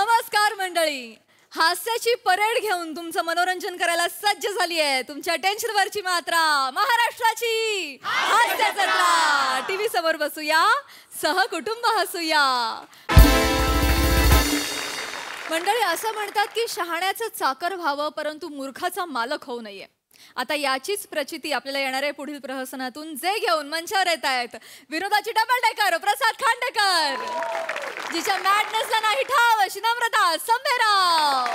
नमस्कार मंडळी, हास्याची परेड घेऊन तुमचं मनोरंजन करायला सज्ज झाली आहे तुमच्या टेन्शनवरची मात्रा महाराष्ट्राची हास्य जत्रा. टीव्ही समोर बसूया, सहकुटुंब हसूया. मंडळी, असं म्हणतात की शहाण्याचं चाकर व्हावं परंतु मूर्खाचा मालक होऊ नये. आता याचीच प्रचिती आपल्याला येणाऱ्या पुढील प्रहसनातून जे घेऊन मंचावर येत आहेत विनोदाची डबल डेकर प्रसाद खांडेकर, जिच्या मॅडनेसला नाही ठाव अशी नम्रता संभेराव,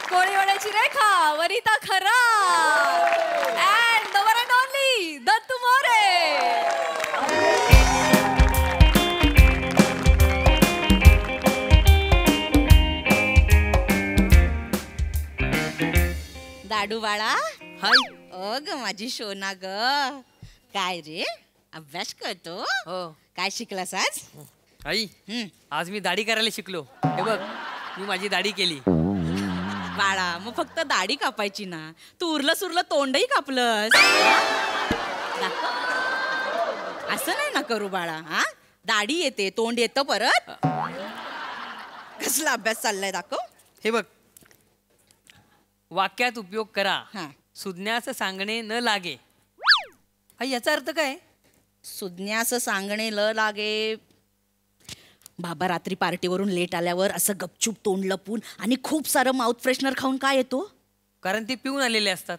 कोळीवाड्याची रेखा वनिता खरा, and the one and only Dattu More. दाडू बाळा, हाय. अग माझी शोना ग, काय रे अभ्यास करतो? हो. काय शिकलास आज? आई, आज मी दाढी करायला शिकलो. हे बघ, मी माझी दाढी केली. बाळा, मग फक्त दाढी कापायची ना, तू उरलं सुरलं तोंडही कापलंस. असं नाही ना करू बाळा. हा, दाढी येते, तोंड येतं परत. कसला अभ्यास चाललाय दाखव. हे बघ, वाक्यात उपयोग करा, हा. सुज्ञास सांगणे न लागे. आई, याचा अर्थ काय? सुज्ञास सांगणे ल लागे. बाबा रात्री पार्टीवरून लेट आल्यावर असं गपचूप तोंड लपून आणि खूप सारं माउथ फ्रेशनर खाऊन काय येतो? कारण ते पिऊन आलेले असतात.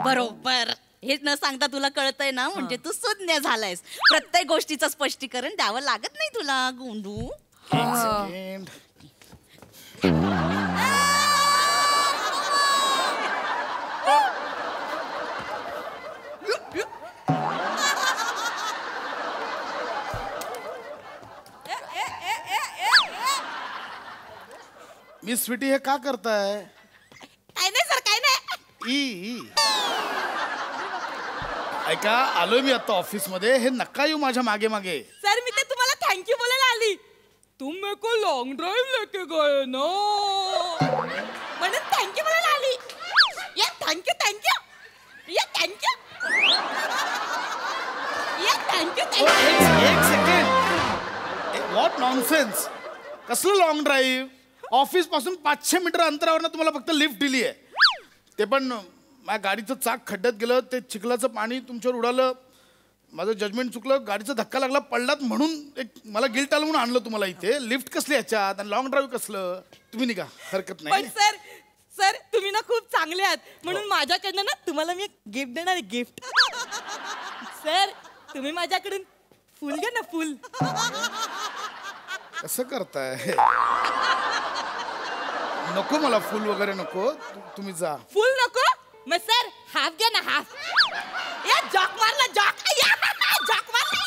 बरोबर. हे न सांगता तुला कळतंय ना, म्हणजे तू सुज्ञ झालायस. प्रत्येक गोष्टीचं स्पष्टीकरण द्यावं लागत नाही तुला. गोंडू, मिस स्वीटी, हे का करताय? काय नाही सर, काय नाही. ऐका, आलोय मी आता ऑफिस मध्ये. हे नका येऊ माझ्या मागे मागे. सर, मी ते तुम्हाला थँक्यू बोलायला आली. तुम मेरे को लॉन्ग ड्राइव लेके गए ना, म्हणून थँक्यू बोलायला आली. या थँक्यू थँक्यू, या थँक्यू, या थँक्यू थँक्यू. एक सेकंड, व्हॉट नॉनसेन्स. कसलं लॉंग ड्राईव्ह? ऑफिस पासून 500 मीटर अंतरावर तुम्हाला फक्त लिफ्ट दिली आहे, ते पण माझ्या गाडीचं चाक खड्ड्यात गेलं, ते चिखलाचं पाणी तुमच्यावर उडालं, माझं जजमेंट चुकलं, गाडीचा धक्का लागला, पडलात म्हणून एक मला गिल्ट आलं म्हणून आणलं तुम्हाला इथे. लिफ्ट कसली ह्याच्यात आणि लॉंग ड्राईव्ह कसलं? तुम्ही निघा, हरकत नाही. पण सर, सर तुम्ही ना खूप चांगले आहात, म्हणून माझ्याकडनं ना तुम्हाला मी एक गिफ्ट देणार आहे. गिफ्ट. सर, तुम्ही माझ्याकडून फुल घ्या ना, फुल. कसं करताय? नको, मला फुल वगैरे नको, तुम्ही जा. फुल नको? मग सर हाफ घ्या ना, हाफ. या जॉक मारला, जॉक. जॉक मारला.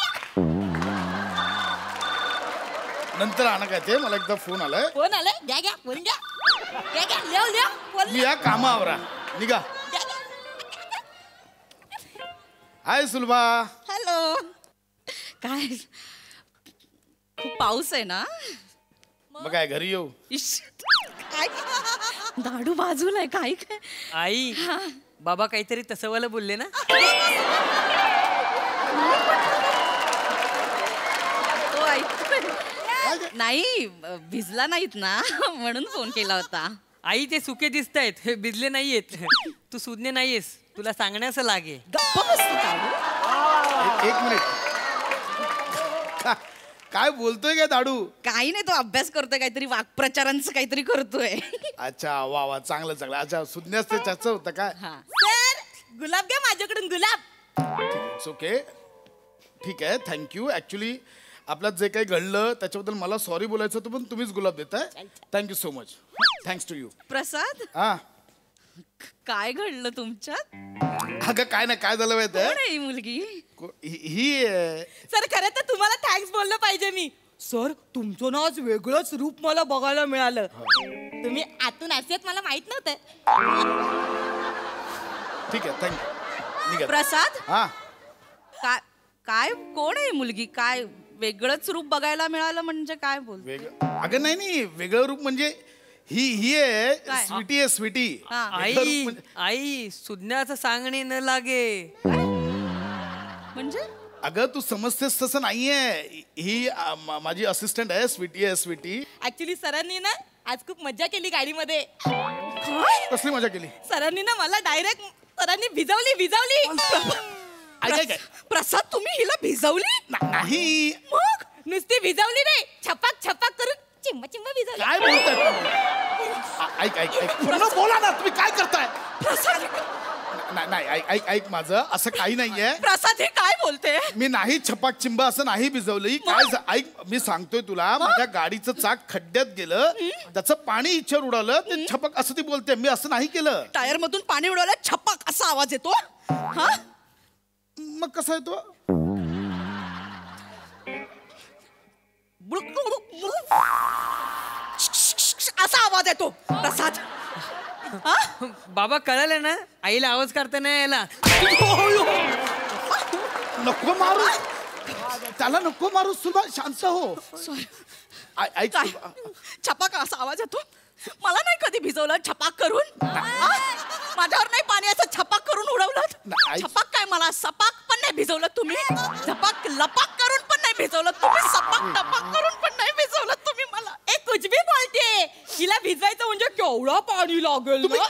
नंतर आणा काय ते, मला एकदा फोन आलाय. फोन आलाय? घ्या घ्या, फोन घ्या. घ्या घ्या, लिव लिव, फोन मी या कामावरा, निघा. हाय सुलभा. हॅलो. काय खूप पाऊस आहे ना? मग काय घरी येऊ? काय दाडू बाजूला आहे काय? काय आई, बाबा काहीतरी तसं वाला बोलले ना. नाही, भिजला नाहीत ना म्हणून फोन केला होता. आई, ते सुके दिसतायत, हे भिजले नाहीयेत. तू सुज्ञ नाहीयेस, तुला सांगण्यास लागे. गप्प बसतो दाडू. एक मिनिट, काय बोलतोय काय दाडू? काही नाही, तो अभ्यास करतोय, काहीतरी वाक्प्रचारांचं काहीतरी करतोय. अच्छा, वा वा, चांगलं चांगलं. अच्छा, सुज्ञास ते त्याचं होतं काय? सर, गुलाब घ्या माझ्याकडून, गुलाब. इट्स ओके, ठीक आहे, थँक्यू. ऍक्च्युली आपल्यात जे काही घडलं त्याच्याबद्दल मला सॉरी बोलायचं होतं, पण तुम्हीच गुलाब देताय. Thank you so much. Thanks to you. Prasad, हा, काय घडलं तुमच्यात? अगं काय नाही, काय झालं माहिती कोण आहे ही मुलगी? ही सर, खरं तर तुम्हाला थँक्स बोललं पाहिजे मी. सर, तुमचं ना आज वेगळंच रूप मला बघायला मिळालं. तुम्ही आतून असेच मला माहित नव्हतं. ठीक आहे, थँक्यू. प्रसाद, हा, काय काय कोण आहे मुलगी? काय वेगळंच रूप बघायला मिळालं म्हणजे काय बोल? अगं नाही नाही, वेगळं रूप म्हणजे ही आहे स्वीटी. आहे स्वीटी. आई, आई, सुज्ञाचं सांगणे न लागे. म्हणजे अगं तू समजतेस तसं नाहीये. ही माझी असिस्टंट आहे, स्वीटी आहे. स्वीटी ऍक्च्युली सरांनी ना आज खूप मज्जा केली गाडीमध्ये. कसली मजा केली? सरांनी ना मला डायरेक्ट सरांनी भिजवली. ऐक प्रसाद तुम्ही हिला भिजवली? नाही. मग नुसती भिजवली नाही, छपाक करून चिंब भिजवली. काय बोलताय? ऐक पूर्ण बोला ना, तुम्ही काय करताय? प्रसाद नाही ऐक माझं असं काही नाहीये. प्रसाद हे काय बोलते? मी नाही छपाक चिंब असं नाही भिजवलं. काय ऐक, मी सांगतोय तुला, माझ्या गाडीचं चाक खड्ड्यात गेलं, त्याचं पाणी इच्छेवर उडालं, ते छपाक असं ती बोलते. मी असं नाही केलं. टायर मधून पाणी उडवलं, छपाक असा आवाज येतो. हा मग कसा येतो? असा आवाज येतो प्रसाद. बाबा कळलं ना, आईला आवाज करता नाही यायला. नको मारू त्याला, नको मारू. सुलभा शांत हो. ऐक काय? सुलभा. छपाक असा आवाज येतो. मला नाही कधी भिजवलं छपाक करून. माझ्यावर नाही पाणी असं छपाक करून उडवलं. नाही. छपाक काय, मला सपाक पण नाही भिजवलं तुम्ही. झपाक लपाक करून पण नाही भिजवलं तुम्ही. सपाक टपाक करून पण नाही भिजवलं तुम्ही मला. कुछ भी बोलते. हिला भिजवायचं म्हणजे केवढं पाणी लागेल ना.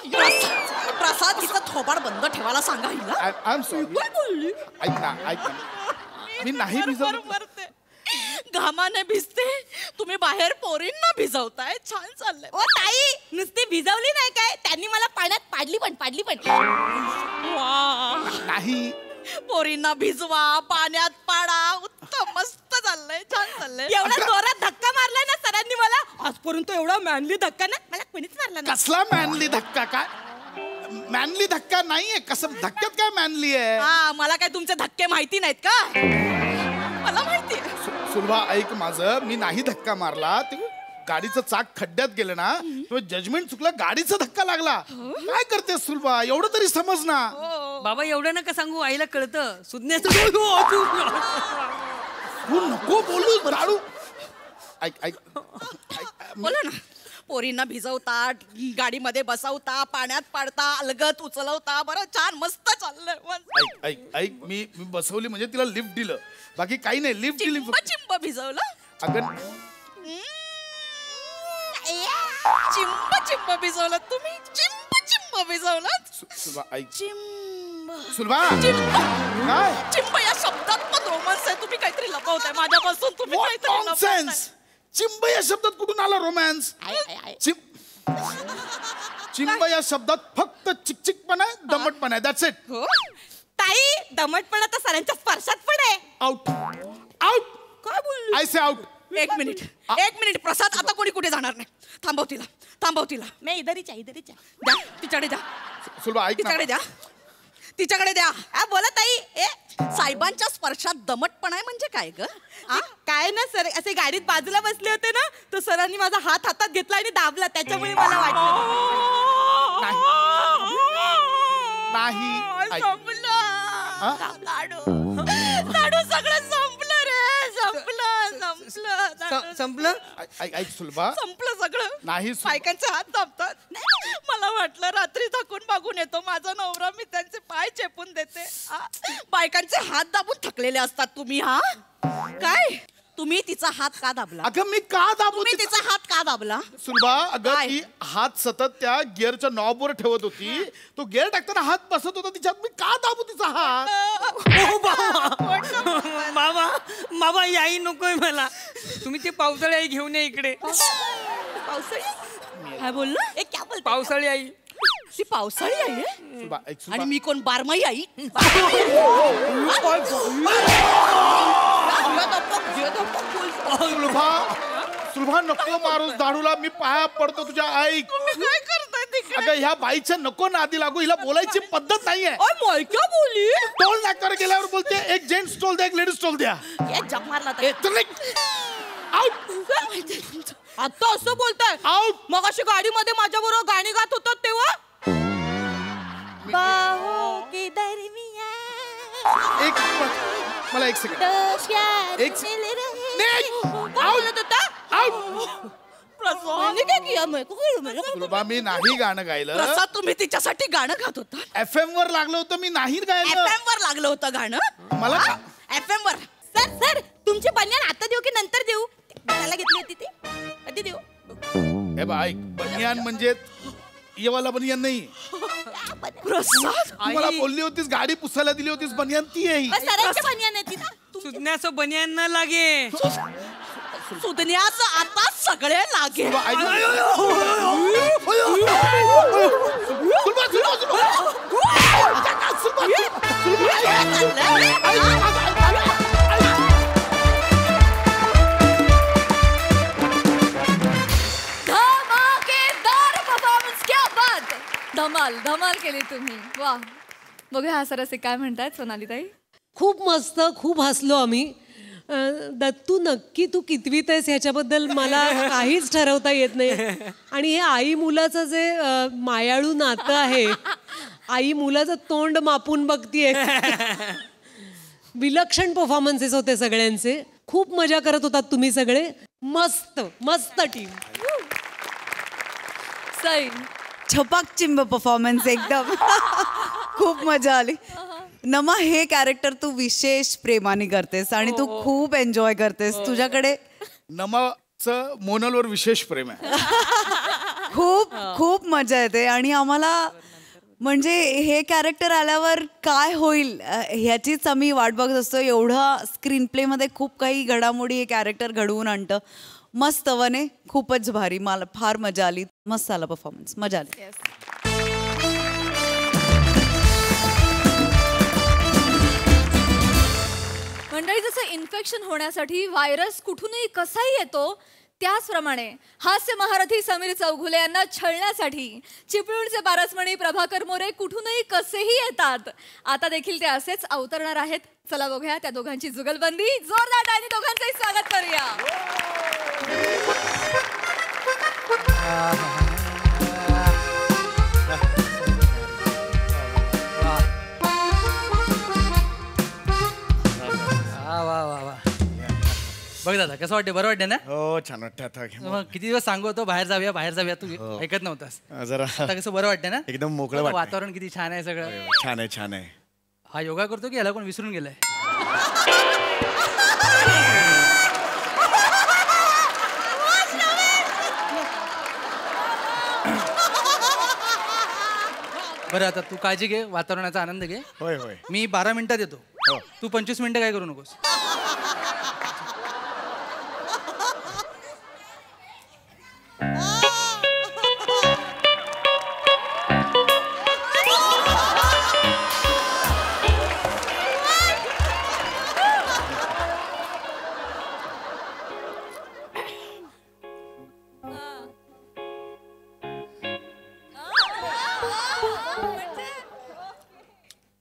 प्रसाद हिचं थोबाड बंद ठेवायला सांगा हिला. I am sorry. काय बोलली? ऐक ना. मी नाही भिजवलं. मरते. घामाने भिजते, तुम्ही बाहेर पोरींना भिजवताय. छान चाललंय. ओ ताई, नुसती भिजवली नाही काय, त्यांनी मला पाण्यात पाडली पण. वा, नाही. पोरींना भिजवा, पाण्यात पाडा. उत्तम, मस्त चाललंय, छान चाललंय. एवढा जोरात धक्का मारलाय ना सरांनी मला. आजपर्यंत एवढा मॅनली धक्का ना मला कोणीच मारला नाही. कसला मॅनली धक्का? काय मॅनली धक्का नाहीये. कसं धक्क्यात काय मॅनली आहे? हा, मला काय तुमचे धक्के माहिती नाहीत का? मला माहिती. सुलभा ऐक माझं, मी नाही धक्का मारला. ते गाडीचं चाक खड्ड्यात गेलं ना, तो जजमेंट चुकलं, गाडीचा धक्का लागला. काय करते सुलभा? एवढं तरी समज ना. बाबा एवढं नका सांगू, आईला कळतं. सुज्ञाचं तू नको बोलू दारू. ऐक बोला ना. पोरींना भिजवता, गाडीमध्ये बसवता, पाण्यात पाडता, अलगत उचलवता. बरं, छान मस्त चाललंय. मस्त. ऐक मी बसवली म्हणजे तिला लिफ्ट दिलं, बाकी काही नाही. लिफ्ट दिली. चिंब भिजवलं. अगं चिंब भिजवलं तुम्ही. चिंब भिजवलं. सुलभा ऐक. चिंब सुलभा काय? चिंब या शब्दात पण रोमांस आहे. तुम्ही काहीतरी लपवताय माझ्यापासून. तुम्ही What काहीतरी लपवताय. nonsense! चिंब या शब्दात कुठून आला रोमॅन्स? चिंब या शब्दात फक्त चिकचिकपणा आहे, दमटपणा आहे. That's it. हो ताई, दमटपणा तर सरांच्या स्पर्शात पण आहे. आउट. काय बोलली? I say out. एक मिनिट प्रसाद, आता कोणी कुठे जाणार नाही. थांबव तिला. मी इधरीच्या द्या, तिच्याकडे द्या. सुलभा ऐक ना. तिच्याकडे द्या. बोला ताई. साहेबांच्या स्पर्शात दमटपणा आहे म्हणजे काय ग? काय ना सर, असे गाडीत बाजूला बसले होते ना, तर सरांनी माझा हात हातात घेतला आणि दाबला, त्याच्यामुळे मला वाटलं. नाही. ऐक. लाडू सगळं संपलं रे. संपलं. ऐक सुलभा. संपलं सगळं. नाही सुलभा. बायकांचे हात दाबतात. मला वाटलं रात्री थकून मागून येतो माझा नवरा, मी त्यांचे पाय चेपून देते. बायकांचे हात दाबून थकलेले असतात तुम्ही. हा काय? तुम्ही तिचा हात का दाबला? अगं मी का दाबू? तुम्ही तिचा हात का दाबला? सुलभा अगं काय? ती हात सतत त्या गिअरच्या नॉबवर ठेवत होती. तो गिअर टाकताना हात बसत होता तिच्यात. मी का दाबू तिचा हात? बाबा ही आई नकोय मला. तुम्ही ते पावसाळी आई घेऊन या इकडे. पावसाळी? काय बोलला? क्या बोलतो? पावसाळी आई. ती पावसाळी आई आहे? सुलभा ऐक. आणि सुलभा मी कोण बारमाही आई? सुलभा नको मारूस दारूला. मी पाया पडतो तुझ्या. ऐक. काय करताय तिकडे? अगं ह्या बाईच्या नको नादी लागू. हिला बोलायची पद्धत नाहीये. क्या बोली? टोल नाक्यावर गेल्यावर बोलते एक जेंट्स टोल द्या, एक लेडीज टोल द्या. जग मारला आउट. आता असं बोलताय? आउट. मग अशी गाडीमध्ये माझ्या बरोबर गाणी गात होतात तेव्हा? एक मला एक सेकंड. एक सुलभा मी नाही गाणं गायलं. प्रसाद, तुम्ही तिच्यासाठी गाणं गात होता. FM वर लागलं होतं. मी नाही गायलं. FM वर लागलं होतं गाणं. मला FM वर. सर तुमची बनियान आता देऊ की नंतर देऊ? त्याला घेतली होती ती, कधी देऊ? हे बा ऐक, बनियान म्हणजे ये वाला बनियान नाही. प्रसाद मला बोलली होतीस गाडी पुसायला दिली होतीस बनियान ती आहे ही. सरांची बनियान आहे ती ना. सुजण्याचं बनियान न लागे. सुधन्याचं आता सगळे लागे. सुलभा, ऐक ना. सुलभा, सुलभा, धमाकेदार परफॉर्मन्स, क्या बात. धमाल धमाल केली तुम्ही. वा. बघूया हा सरसे काय म्हणतायत सोनालीताई. खूप मस्त, खूप हसलो आम्ही. दत्तू नक्की तू कितवीत आहेस ह्याच्याबद्दल मला काहीच ठरवता येत नाही. आणि हे आई मुलाचं जे मायाळू नातं आहे, आई मुलाचं तोंड मापून बघतीये. विलक्षण परफॉर्मन्सेस होते सगळ्यांचे. खूप मजा करत होतात तुम्ही सगळे. मस्त मस्त टीम. सई. छपाक चिंब परफॉर्मन्स एकदम. खूप मजा आली. नमा हे कॅरेक्टर तू विशेष प्रेमाने करतेस आणि तू खूप एन्जॉय करतेस. तुझ्याकडे नमाचं मोनलवर विशेष प्रेम आहे. खूप खूप मजा येते आणि आम्हाला म्हणजे हे कॅरेक्टर आल्यावर काय होईल ह्याचीच आम्ही वाट बघत असतो. एवढं स्क्रीन प्ले मध्ये खूप काही घडामोडी हे कॅरेक्टर घडवून आणतं. मस्त वने, खूपच भारी. मला फार मजा आली. मस्त आला परफॉर्मन्स, मजा आली. मंडळी, जसं इन्फेक्शन होण्यासाठी व्हायरस कुठूनही कसाही येतो, त्याचप्रमाणे हास्य महारथी समीर चौघुले यांना छळण्यासाठी चिपळूणचे पारसमणी प्रभाकर मोरे कुठूनही कसेही येतात. आता देखील ते असेच अवतरणार आहेत. चला बघूया त्या दोघांची जुगलबंदी. जोरदार टाळ्यांनी दोघांचंही स्वागत करूया. वा वा वा. बघ दादा कसं वाटते. बरं वाटते ना. हो छान वाटतं आता. मग किती दिवस सांगू होतो बाहेर जाऊया तू ऐकत नव्हतास. जरा आता कसं बरं वाटतं ना. एकदम मोकळं आता वाटतंय. वातावरण किती छान आहे सगळं. छान आहे छान आहे. हा योगा करतो की याला कोण विसरून गेलाय. बरं आता तू काळजी घे, वातावरणाचा आनंद घे. होय होय. मी 12 मिनिटात येतो. हो. तू 25 मिनिटं काय करू नकोस.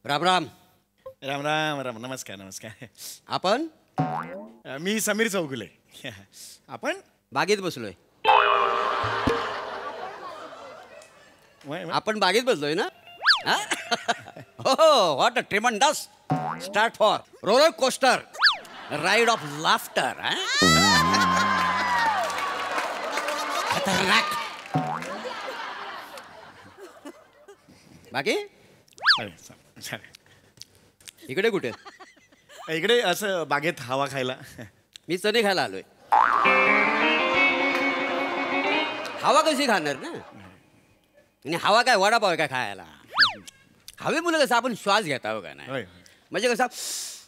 राम राम. राम राम राम. नमस्कार नमस्कार. आपण मी समीर चौगुले. आपण बागेत बसलोय. वय, वय. आपण बागेत बसलोय ना. हा? हो what a tremendous start for roller coaster ride of laughter. खतरनाक. बाकी अरे, चालेल. इकडे कुठे. इकडे असं बागेत हवा खायला. मी चणे खायला आलोय. हवा कशी खाणार ना. आणि हवा काय वडापाव आहे काय खायला. हवेमुळे कसं आपण श्वास घेता का नाही. होय. म्हणजे कसं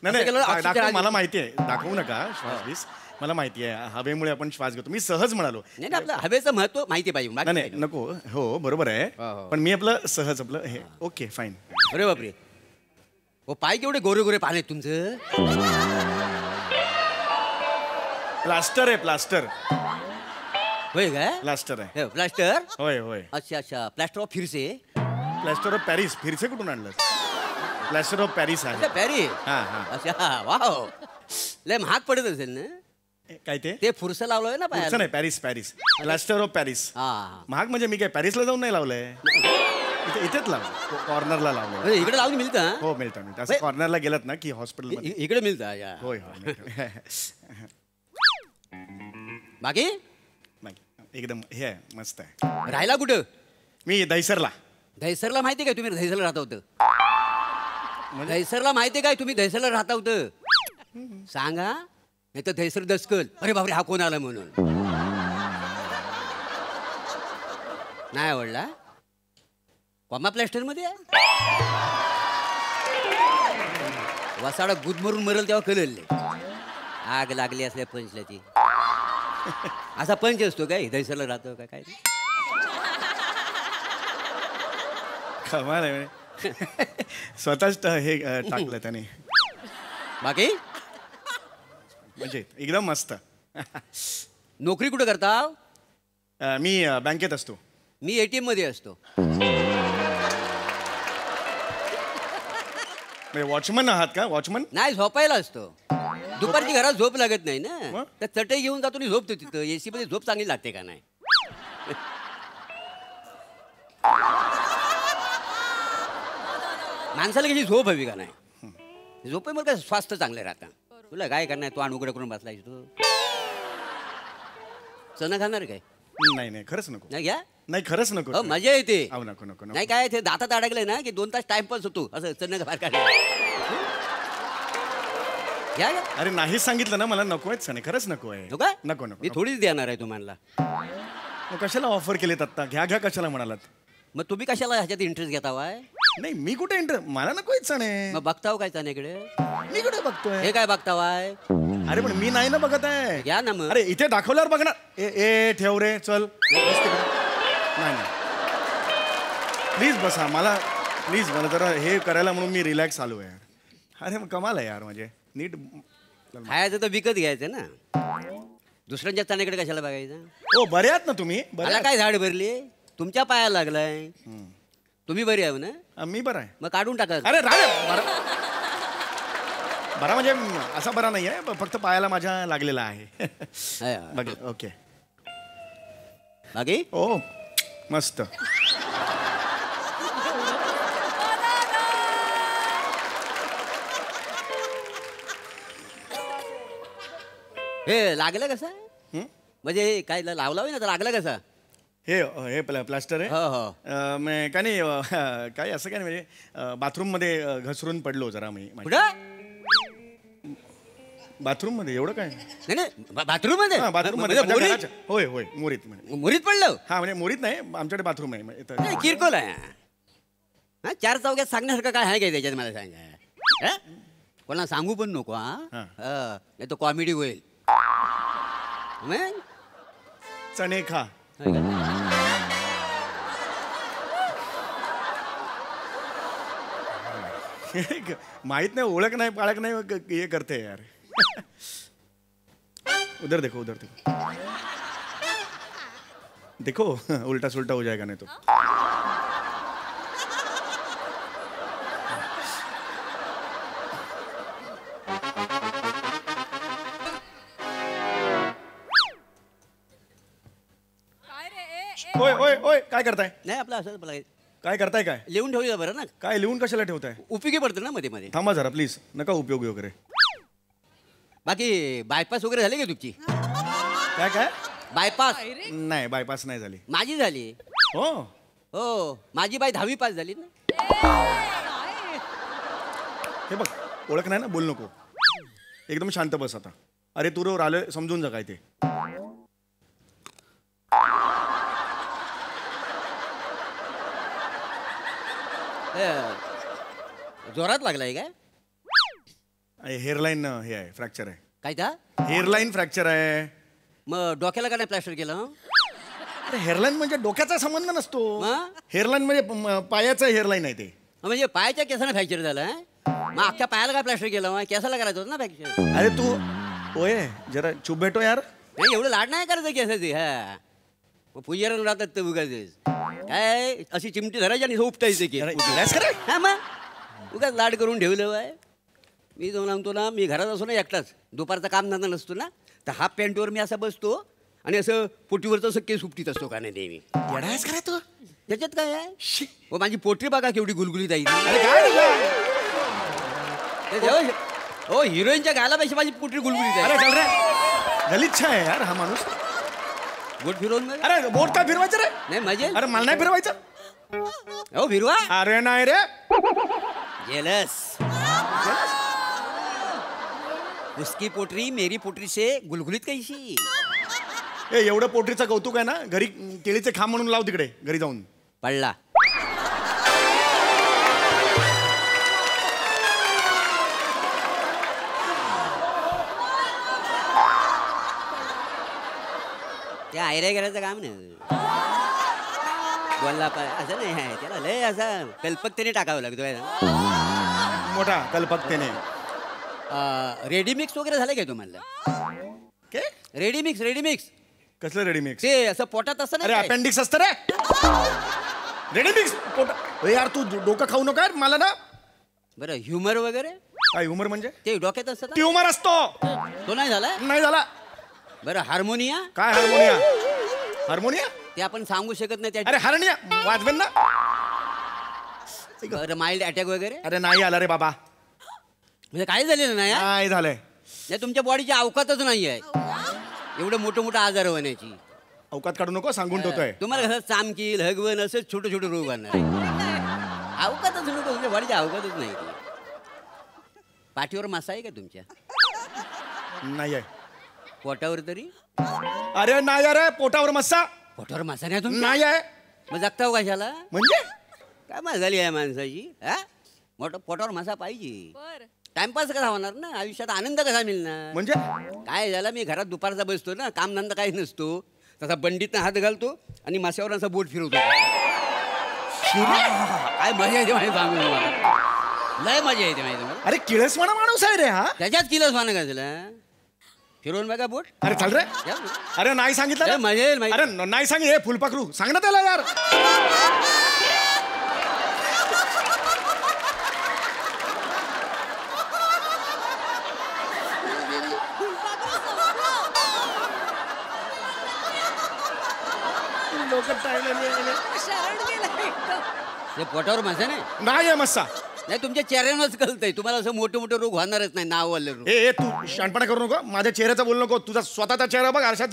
नाही असं केलं नाही oxygen दाखव, आधी- मला माहिती आहे. दाखवू नका श्वास बीस. मला माहिती आहे हवेमुळे आपण श्वास घेतो. मी सहज म्हणालो. नाही नाही, आपलं हवेचं महत्व माहिती पाहिजे. बाकी नाही काही नाही नको. हो बरोबर आहे. हो. पण मी आपलं सहज आपलं हे ओके फाईन. नाही. अरे बापरे. हो पाय केवढे गोरे गोरे पान आहेत तुमचं. प्लास्टर आहे प्लास्टर. होय काय. प्लास्टर आहे. हे, प्लास्टर. होय होय. अच्छा अच्छा प्लास्टर ऑफ फिरसे. Plaster of Paris. फिरसे कुठून आणलं. प्लास्टर ऑफ पॅरिस अच्छा आहे. पॅरी. हा हा. अच्छा वाव. लय महाग पडत असेल ना काय ते ते फुरसं लावलंय ना पुढचं पायाला. नाही Paris Paris. Plaster of Paris. हा महाग म्हणजे मी काय पॅरिसला जाऊन नाही लावलंय. इथेच लावलं. कॉर्नरला लावलं. अरे, इकडे लावून मिळतं. हो मिळतं मिळतं. असं होय. कॉर्नरला गेलात ना की हॉस्पिटल इकडे मिळतं या. होय होय. बाकी नाही, एकदम हे आहे मस्त आहे. राहिला कुठं. मी दहिसरला. दहिसरला माहिती काय तुम्ही दहिसरला राहता होतं. दहिसरला माहिती काय तुम्ही दहिसरला राहता होतं. सांगा नाही तर दहिसर दसकल. अरे बापरे हा कोण आला म्हणून. नाही आवडला? कॉमा प्लॅस्टर मध्ये वसाडा गुदमरून मरल तेव्हा कळले आग लागली असल्या पंचला ती. असा पंच असतो काय दहीसरला राहतो का काय? कमाल आहे. स्वतःच हे टाकलं त्याने. बाकी म्हणजे एकदम मस्त. नोकरी कुठं करता? मी बँकेत असतो. मी ATM मध्ये असतो. वॉचमन आहात का? वॉचमन नाही, झोपायला असतो. दुपारची घरात झोप लागत नाही ना, मग? तर चटई घेऊन जातो आणि झोपतो तिथं. AC मध्ये झोप चांगली लागते का नाही? माणसाला कशी झोप हवी का नाही? झोपेमुळे काय स्वास्थ्य चांगलं राहतं. तुला काय करणार? तू अनुग्रह करून बसलायस तू. चणा खाणार काय? नाही नाही खरंच नको. नाही घ्या. नाही खरंच नको. हो, मजा येते. अहो, नको नको नको. नाही काय ते दातात अडकलंय ना की 2 तास टाइमपास होतो असं चणा बाहेर काढ. घ्या घ्या. अरे नाही सांगितलं ना मला नको आहेत सणे. खरंच नको आहे. नको काय? नको नको मी थोडीच देणार आहे तुम्हाला. मग कशाला ऑफर केलेत आत्ता? घ्या घ्या कशाला म्हणालात? मग तुम्ही कशाला ह्याच्यात इंटरेस्ट घेता वाय? नाही मी कुठे मला नको आहेत सणे. मग बघताव काय चण्याकडे? मी कुठे बघतोय? हे काय बघता वाय? अरे पण मी नाही ना बघत आहे. घ्या ना मग. अरे इथे दाखवल्यावर बघणार. ए ए ठेव रे चल. नाही नाही प्लीज बसा. मला जरा हे करायला म्हणून मी रिलॅक्स आलो आहे. अरे मग कमाल आहे यार. म्हणजे नीट खायचं तर विकत घ्यायचं ना. दुसऱ्यांच्या चण्याकडे कशाला बघायचं? हो बरे आहात ना तुम्ही? बरे मला आहात? काय झाड भरली? तुमच्या पायाला लागलाय. तुम्ही बरी आहे ना? मी बरा आहे. मग काढून टाका. अरे राणे बरा म्हणजे असा बरा नाही आहे. फक्त पायाला माझ्या लागलेला आहे. बघ ओके. बाकी ओ मस्त. हे लागलं कसं? म्हणजे काय लावला ना तर लागला कसा? हे हे प्लास्टर आहे. हो हो. काय नाही काय असं काय नाही म्हणजे बाथरूम मध्ये घसरून पडलो जरा मी. कुठं? बाथरूम मध्ये एवढं काय नाही नाही बाथरूम मध्ये? बाथरूम मध्ये म्हणजे मोरीत? घराच्या- होय होय मोरीत म्हणजे. मोरीत पडलं? हा म्हणजे मोरीत नाही आमच्याकडे बाथरूम आहे इथं. नाही, किरकोळ आहे. हा 4 चौक्यात सांगण्यासारखं काय आहे काय त्याच्यात मला सांगा. हा? कोणाला सांगू पण नको. हा नाही तर कॉमेडी होईल. मग? चणे खा. माहित नाही ओळख नाही पाळख नाही हे करते यार. उधर देखो उधर देखो. देखो उल्टा सुल्टा हो जाएगा नहीं तो. ओय ओय ओय काय करताय? नाही आपलं असं काय करताय? काय लिहून ठेवूया बरं ना. काय लिहून कशाला ठेवताय? उपयोगी पडतं ना मध्ये मध्ये. थांबा जरा प्लीज. नका उपयोगी वगैरे. बाकी बायपास वगैरे झाली का तुमची? काय काय? बायपास? नाही बायपास नाही झाली. माझी झाली. हो हो माझी बाई 10वी पास झाली ना. हे बघ ओळख नाही ना बोल नको. एकदम शांत बस आता. अरे तू रो आलोय समजून जा काय ते. जोरात लागलाय काय? हेअरलाईन हे आहे फ्रॅक्चर आहे. काय त्या? हेअरलाईन फ्रॅक्चर आहे. मग डोक्याला काय प्लॅस्टर केलं? अरे हेअरलाईन म्हणजे डोक्याचा संबंध नसतो. मग? हेअरलाईन म्हणजे पायाचं हेअरलाईन आहे ते. म्हणजे पायाच्या केसानं फ्रॅक्चर झालं. मग अख्ख्या पायाला काय प्लॅस्टर केलं? मग केसाला करायचं होतं ना फ्रॅक्चर. अरे तू ओये जरा चुप भेटो यार. नाही एवढं लाड नाही करायचं केसाची. हा पुजाऱ्याला राहतात ते उगाच काय अशी चिमटी धरायची आणि उपटायचं की. हा मग उगाच लाड करून ठेवलं बाय. मी जाऊन सांगतो ना मी घरात असो ना एकटाच दुपारचा काम धंदा नसतो ना तर हाफ पॅन्टवर मी असा बसतो आणि असं पोटीवरचं असं केस उपटीत असतो का नाही नेहमी. येडायच करा तू. त्याच्यात काय आहे? हो माझी पोटरी बघा केवढी गुलगुलीत आहे. अरे काय हो हिरोईनच्या गालापेक्षा माझी पोटरी गुलगुलीत अरे आहे. चल रे गलिच्छ आहे यार हा माणूस. बोट फिरवून बघ. अरे बोट काय फिरवायचं रे? नाही मजे. अरे मला नाही फिरवायचं. हो फिरवा. अरे नाही रे. जेलस. उसकी पोटरी मेरी पोटरी से गुलगुलित कैसी. एवढं पोटरीचं कौतुक आहे ना, घरी केळीचे खांब म्हणून लाव तिकडे घरी जाऊन. पडला. ते आयऱ्या गेल्याचं काम नाही. बोलला असं नाही आहे, त्याला लय असं कल्पकतेने टाकावं लागतो. मोठा कल्पकतेने. रेडीमिक्स वगैरे झालं काय तुम्हाला? काय रेडीमिक्स कसलं रेडीमिक्स? ते असं पोटात असं अरे नाही. अपेंडिक्स असतं रे. रेडीमिक्स पोट. यार तू डोकं खाऊ नका मला ना. बरं ह्युमर वगैरे? काय ह्युमर म्हणजे? ते डोक्यात असतं ना? ट्युमर असतो. तो नाही झाला? नाही झाला. बरं हार्मोनिया? काय हार्मोनिया? हार्मोनिया ते आपण सांगू शकत नाही. अरे हार्निया वाजवेन ना. बरं माइल्ड अटॅक वगैरे? अरे नाही आला रे बाबा. म्हणजे काय झालेलं नाही? नाही झालंय. तुमच्या बॉडीची अवकातच नाही आहे एवढं मोठं आजार होण्याची. अवकात काढू नको, सांगून ठेवतोय. तुम्हाला कसं चामकील हगवण असं छोटे छोटे रोग आणणार. अवकातच नको, तुमच्या बॉडीची अवकातच नाही. पाठीवर मासा आहे का तुमच्या? नाही आहे. पोटावर तरी? अरे नाही अरे पोटावर मस्सा. पोटावर मासा नाही तुमच्या? नाही आहे. मग जगताव कशाला? म्हणजे काय मजा झाली आहे माणसाची? हा मोठं पोटावर मासा पाहिजे. टाइमपास कसा होणार ना, आयुष्यात आनंद कसा मिळणार? म्हणजे काय झालं, मी घरात दुपारचा बसतो ना, कामधंदा काही नसतो, तसा बंडीतनं हात घालतो आणि माश्यावर असा बोट फिरवतो. काय मजा येते माहिती सांगू तुम्हाला. लय मजा येते माहिती तुम्हाला. अरे किळसवाणा माणूस आहे रे हा. त्याच्यात किलोच वाहन का तुला फिरवून बघा बोट. अरे चाल रे. अरे नाही सांगितलं लय मजा येईल माहिती. अरे नाही सांग हे फुलपाखरू सांग ना त्याला यार. हे पोटावर मासा नाही. नाही आहे मस्सा. नाही तुमच्या चेहऱ्यावरच कळतंय. तुम्हाला असं मोठे मोठे रोग होणारच नाही. नाव वाले रोग. ए तू शानपणा करू नको. माझ्या चेहऱ्याचा बोलू नको. तुझा स्वतःचा चेहरा बघ आरशात.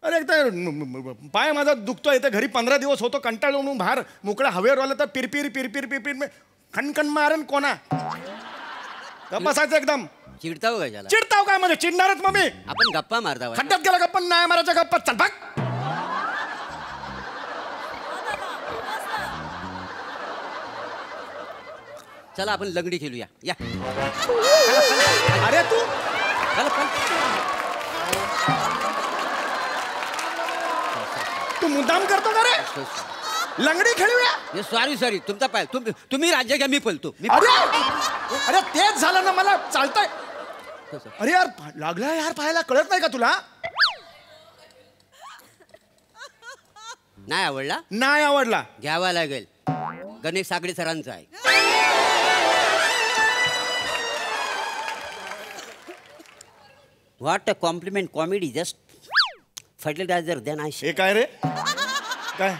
अरे एकदा पाय माझा दुखतोय इथे घरी 15 दिवस होतो, कंटाळून बाहेर मोकळ्या हवेवर आलं तर पिरपिर पिरपिर पिरपिर खणखण मारन कोणा. बसायचं एकदम. चिडताव का त्याला? चिडताव काय म्हणजे? चिडणारच मग मी. आपण गप्पा मारता खड्ड्यात गेला गप्पा नाही मारायच्या गप्पा. चल भाग. चला आपण लंगडी खेळूया. या. अरे तू तू मुद्दाम करतो का रे? लंगडी खेळूया. सॉरी तुमचा पाय. तुम्ही राज्य घ्या, मी पळतो. अरे तेच झालं ना मला. चालतंय. अरे यार लागला यार पाहायला. कळत नाही का तुला? नाही आवडला? नाही आवडला. घ्यावा लागेल. गणेश सागडे सरांचा आहे. What a compliment comedy. Just fertiliser then I. हे काय रे? काय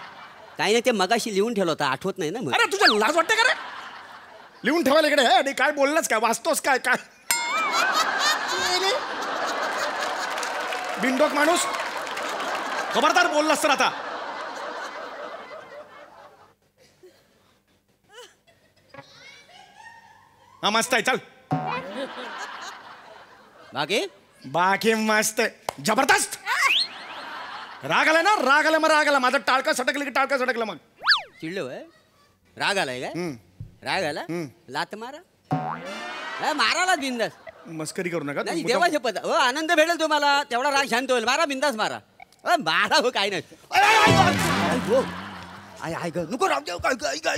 काही नाही, ते मगाशी लिहून ठेवलं होतं, आठवत नाही ना मग. अरे तुझ्या लाज वाटते का रे? लिहून ठेवायला इकडे. हे काय बोललास काय? वाचतोस काय? काय बिनडोक माणूस. खबरदार बोललास तर आता. हा मस्त आहे. चल बाकी मस्त आहे. जबरदस्त. राग आलाय ना? राग आला मग राग आला. माझं टाळका सटकलं की टाळका सटकलं मग. चिडलो आहे? राग आलाय काय? राग आला? लात मारा. माराला बिंदास. मस्करी करू नका. नाही देवाचे पद. हो आनंद भेटेल तुम्हाला. तेवढा राग शांत होईल. मारा बिंदास मारा. मारा हो काय नाही. नको राहू देऊ. काय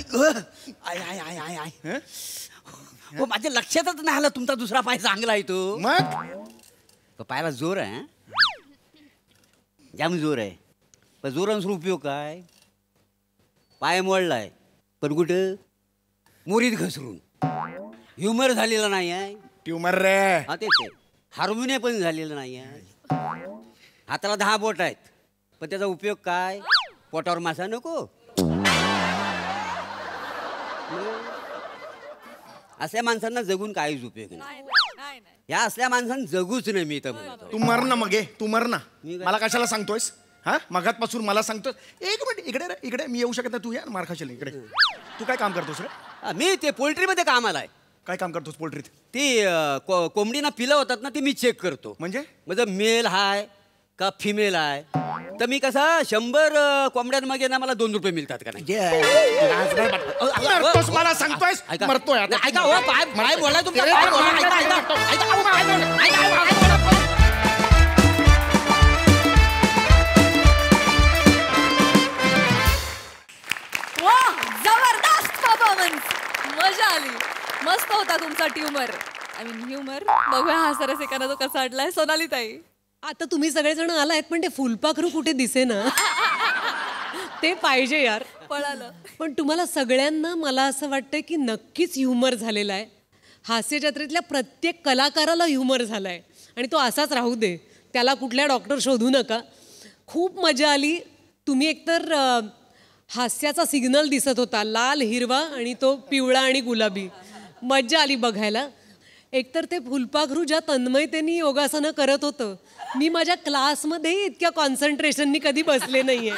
हो माझ्या लक्षातच नाही आलं तुमचा दुसरा पाय चांगला आहे तो. मग पायाला जोर आहे. जाम जोर आहे. पण जोरांचा उपयोग काय? पाय मोडलाय पण कुठं? मोरीत घसरून. ह्युमर झालेला नाही आहे. ट्युमर रे. हा तेच आहे. हार्मोनियम पण झालेलं नाही आहे. हाताला 10 बोट आहेत पण त्याचा उपयोग काय? पोटावर मासा नको. असल्या माणसांना जगून काहीच उपयोग नाही. या असल्या माणसांना जगूच नाही मी तर म्हणतो. तू मर ना मग. तू मर ना. मला कशाला सांगतोयस? हा मगातपासून मला सांगतोय. एक मिनिट इकडे रे. इकडे मी येऊ शकत नाही. तू या मार खाशील इकडे. तू काय काम करतोस रे? मी ते पोल्ट्रीमध्ये कामाला आहे. काय काम करतोस पोल्ट्रीत? ती कोंबडीना पिलं होतात ना, ती मी चेक करतो. म्हणजे मेल हाय का फिमेल आहे तर मी कसा 100 कोंबड्यांमागे ना मला 2 रुपये मिळतात का नाही? मरतोस मला सांगतोयस ऐका. मरतोय आता. ऐका हो, काय बोलाय तुमचा काय बोलाय? ऐका, ऐका. ऐका, अहो, काय बोलाय? ऐका, अहो, काय बोलाय? वा जबरदस्त परफॉर्मन्स, मजा आली. मस्त होता तुमचा ट्युमर, आय मीन ह्युमर. बघूया हा सरस एकानं तो कसा अडलाय. सोनाली ताई, आता तुम्ही सगळेजण आलायत पण ते फुलपाखरू कुठे दिसे ना. ते पाहिजे यार. पळालं. पण तुम्हाला सगळ्यांना मला असं वाटतं की नक्कीच ह्युमर झालेला आहे. हास्य जत्रेतल्या प्रत्येक कलाकाराला ह्युमर झालाय आणि तो असाच राहू दे. त्याला कुठल्या डॉक्टर शोधू नका. खूप मजा आली. तुम्ही एकतर हास्याचा सिग्नल दिसत होता, लाल, हिरवा आणि तो पिवळा आणि गुलाबी. मजा आली बघायला. एकतर ते फुलपाखरू ज्या तन्मयतेने योगासनं करत होतं, मी माझ्या क्लासमध्येही इतक्या कॉन्सन्ट्रेशननी कधी बसले नाहीये.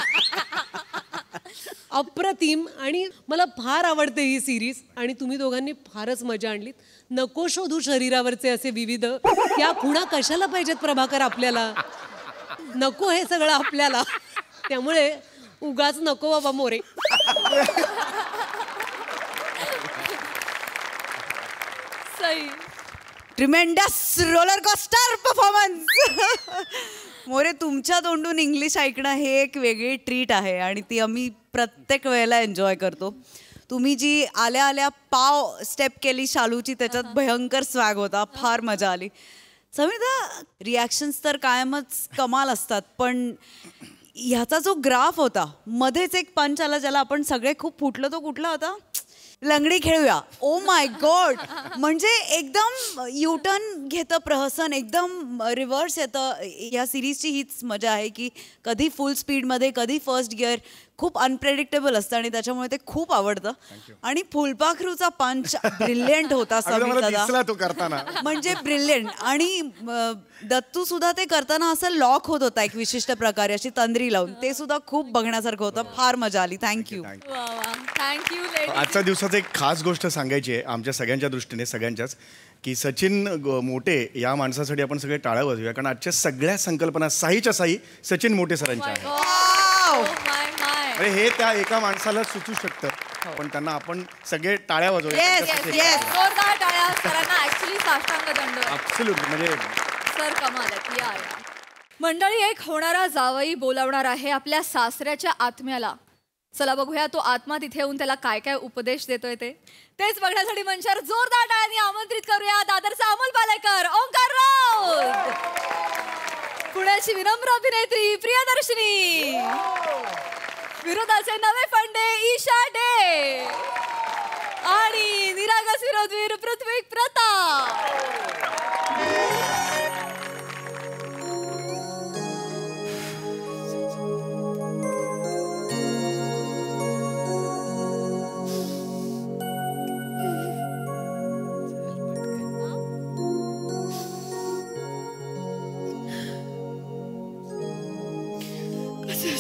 अप्रतिम. आणि मला फार आवडते ही सिरीज आणि तुम्ही दोघांनी फारच मजा आणलीत. नको शोधू शरीरावरचे असे विविध, या खुणा कशाला पाहिजेत प्रभाकर आपल्याला. नको हे सगळं आपल्याला. त्यामुळे उगाच नको बाबा More. Sai, tremendous roller coaster performance. More, तुमच्या तोंडून इंग्लिश ऐकणं हे एक वेगळी ट्रीट आहे आणि ती आम्ही प्रत्येक वेळेला एन्जॉय करतो. तुम्ही जी आल्या आल्या पाव स्टेप केली शालूची, त्याच्यात भयंकर स्वॅग होता. फार मजा आली. समिता, रिॲक्शन्स तर कायमच कमाल असतात, पण ह्याचा जो ग्राफ होता, मध्येच एक पंच आला ज्याला आपण सगळे खूप फुटलो, तो कुठला होता? लंगडी खेळूया. Oh my God. म्हणजे एकदम युटर्न घेतं प्रहसन, एकदम रिव्हर्स येतं. या सिरीजची हीच मजा आहे की कधी फुल स्पीडमध्ये, कधी फर्स्ट गिअर. खूप अनप्रेडिक्टेबल असतं आणि त्याच्यामुळे ते खूप आवडतं. आणि फुलपाखरूचा पंच ब्रिलियंट होता समीर दादा, तो करताना म्हणजे ब्रिलियंट. आणि दत्तू सुद्धा ते करताना असं लॉक होत होता एक विशिष्ट प्रकारे, अशी तंद्री लावून. ते सुद्धा खूप बघण्यासारखं होतं. फार मजा आली. थँक्यू. वा वा, थँक्यू लेडी. आजच्या दिवसाचं एक खास गोष्ट सांगायची आहे आमच्या सगळ्यांच्या दृष्टीने, सगळ्यांच्याच, की सचिन मोटे या माणसासाठी आपण सगळे टाळ्या वाजवूया. कारण आजच्या सगळ्या संकल्पना साईच्या साई सचिन मोटे सरांच्या आहेत. अरे हे त्या एका माणसाला सुचू शकतं, पण त्यांना आपण सगळे टाळ्या वाजवूया. जोरदार टाळ्या सरांना. ऍक्च्युली साष्टांग दंड. ॲब्सोल्युटली. म्हणजे सर कमाल आहेत. या मंडळी, एक होणारा जावई बोलावणार आहे आपल्या सासऱ्याच्या आत्म्याला. चला बघूया तो आत्मा तिथे येऊन त्याला काय काय उपदेश देतोय तेच बघण्यासाठी मंचावर जोरदार टाळ्यांनी आमंत्रित करूया दादरचा अमोल पालेकर, ओंकार राऊत, पुण्याची विनम्र अभिनेत्री प्रियदर्शनी, विरोधाचे नवे फंडे ईशा डे आणि निरागस विरोधवीर पृथ्वी प्रताप.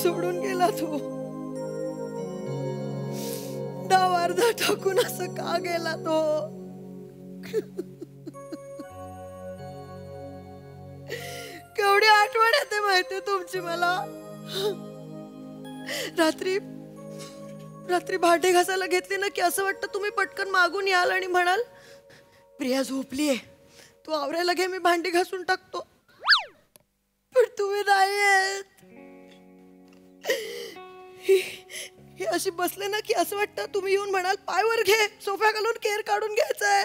सोडून गेला तो, डाव अर्धा टाकून असं का गेला तो. केवढी आठवण येते माहिती तुमची मला. रात्री रात्री भांडी घासायला घेतली ना की असं वाटतं तुम्ही पटकन मागून याल आणि म्हणाल, प्रिया झोपलीये, तू आवरायला घे, मी भांडी घासून टाकतो. पण तुम्ही नाही येत. हे अशी बसले ना की असं वाटतं तुम्ही येऊन म्हणाल, पायवर घे, सोफ्या घालून केर काढून घ्यायचंय.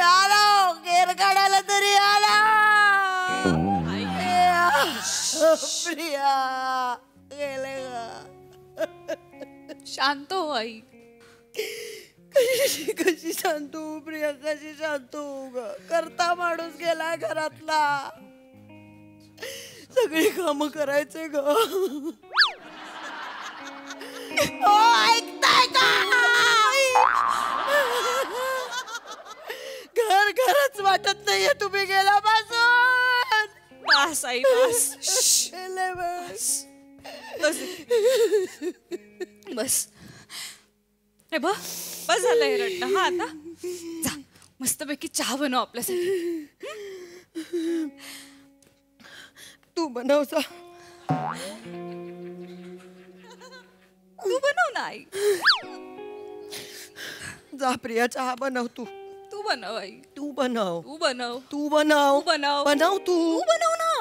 आला केर काढायला तरी आला. प्रिया गेले ग. शांत हो आई. कशी शांत हो प्रिया, कशी शांत हो ग. करता माणूस गेला घरातला, सगळी कामं करायचे ग. ऐकताय का? घर घरच वाटत नाहीये तुम्ही गेल्यापासून. बस आई बस. बस हे बस झालं हे रडणं. हा आता जा मस्तपैकी चहा बनव आपल्यासाठी. तू बनव जा. तू बनव ना आई. जा प्रिया चहा बनव तू. तू बनव आई. तू बनव. तू बनव. तू बनव. तू बनव. बनव तू. तू बनव ना.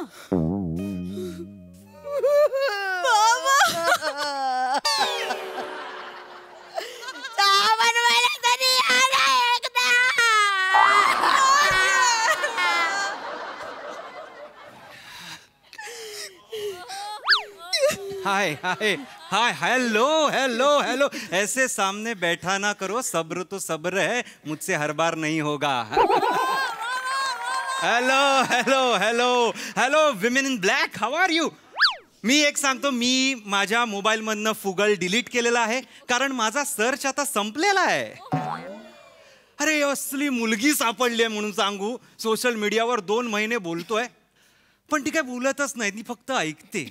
चहा बनवायला तरी आला एकदा. हाय हाय हाय हेलो हेलो हेलो ऐसे सामने बैठा ना करो सब्र तो सब्र है मुझसे हर बार नहीं होगा. Hello hello hello hello women in black how are you. मी एक सांगतो मी माझ्या मोबाईलमधनं फुगल डिलीट केलेला आहे कारण माझा सर्च आता संपलेला आहे. अरे असली मुलगी सापडली आहे म्हणून सांगू सोशल मीडियावर 2 महिने बोलतोय पण ती काय बोलतच नाही ती फक्त ऐकते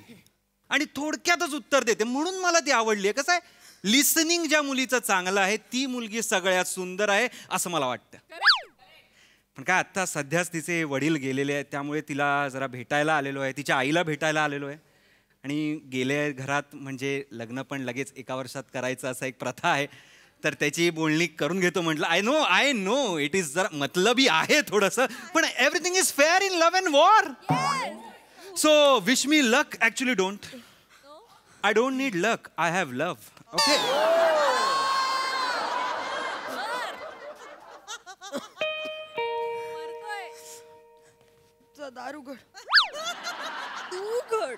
आणि थोडक्यातच उत्तर देते म्हणून मला ती आवडली आहे. कसं आहे लिसनिंग ज्या मुलीचं चांगलं आहे ती मुलगी सगळ्यात सुंदर आहे असं मला वाटतं. पण काय आत्ता सध्याच तिचे वडील गेलेले आहेत त्यामुळे तिला जरा भेटायला आलेलो आहे तिच्या आईला भेटायला आलेलो आहे आणि गेले घरात म्हणजे लग्न पण लगेच 1 वर्षात करायचं असं एक प्रथा आहे तर त्याची बोलणी करून घेतो म्हटलं. आय नो इट इज जरा मतलबी आहे थोडंसं पण everything is fair in love and war. So wish me luck. Actually, don't. I don't need luck. I have love. Okay. दार उघड. तू उघड.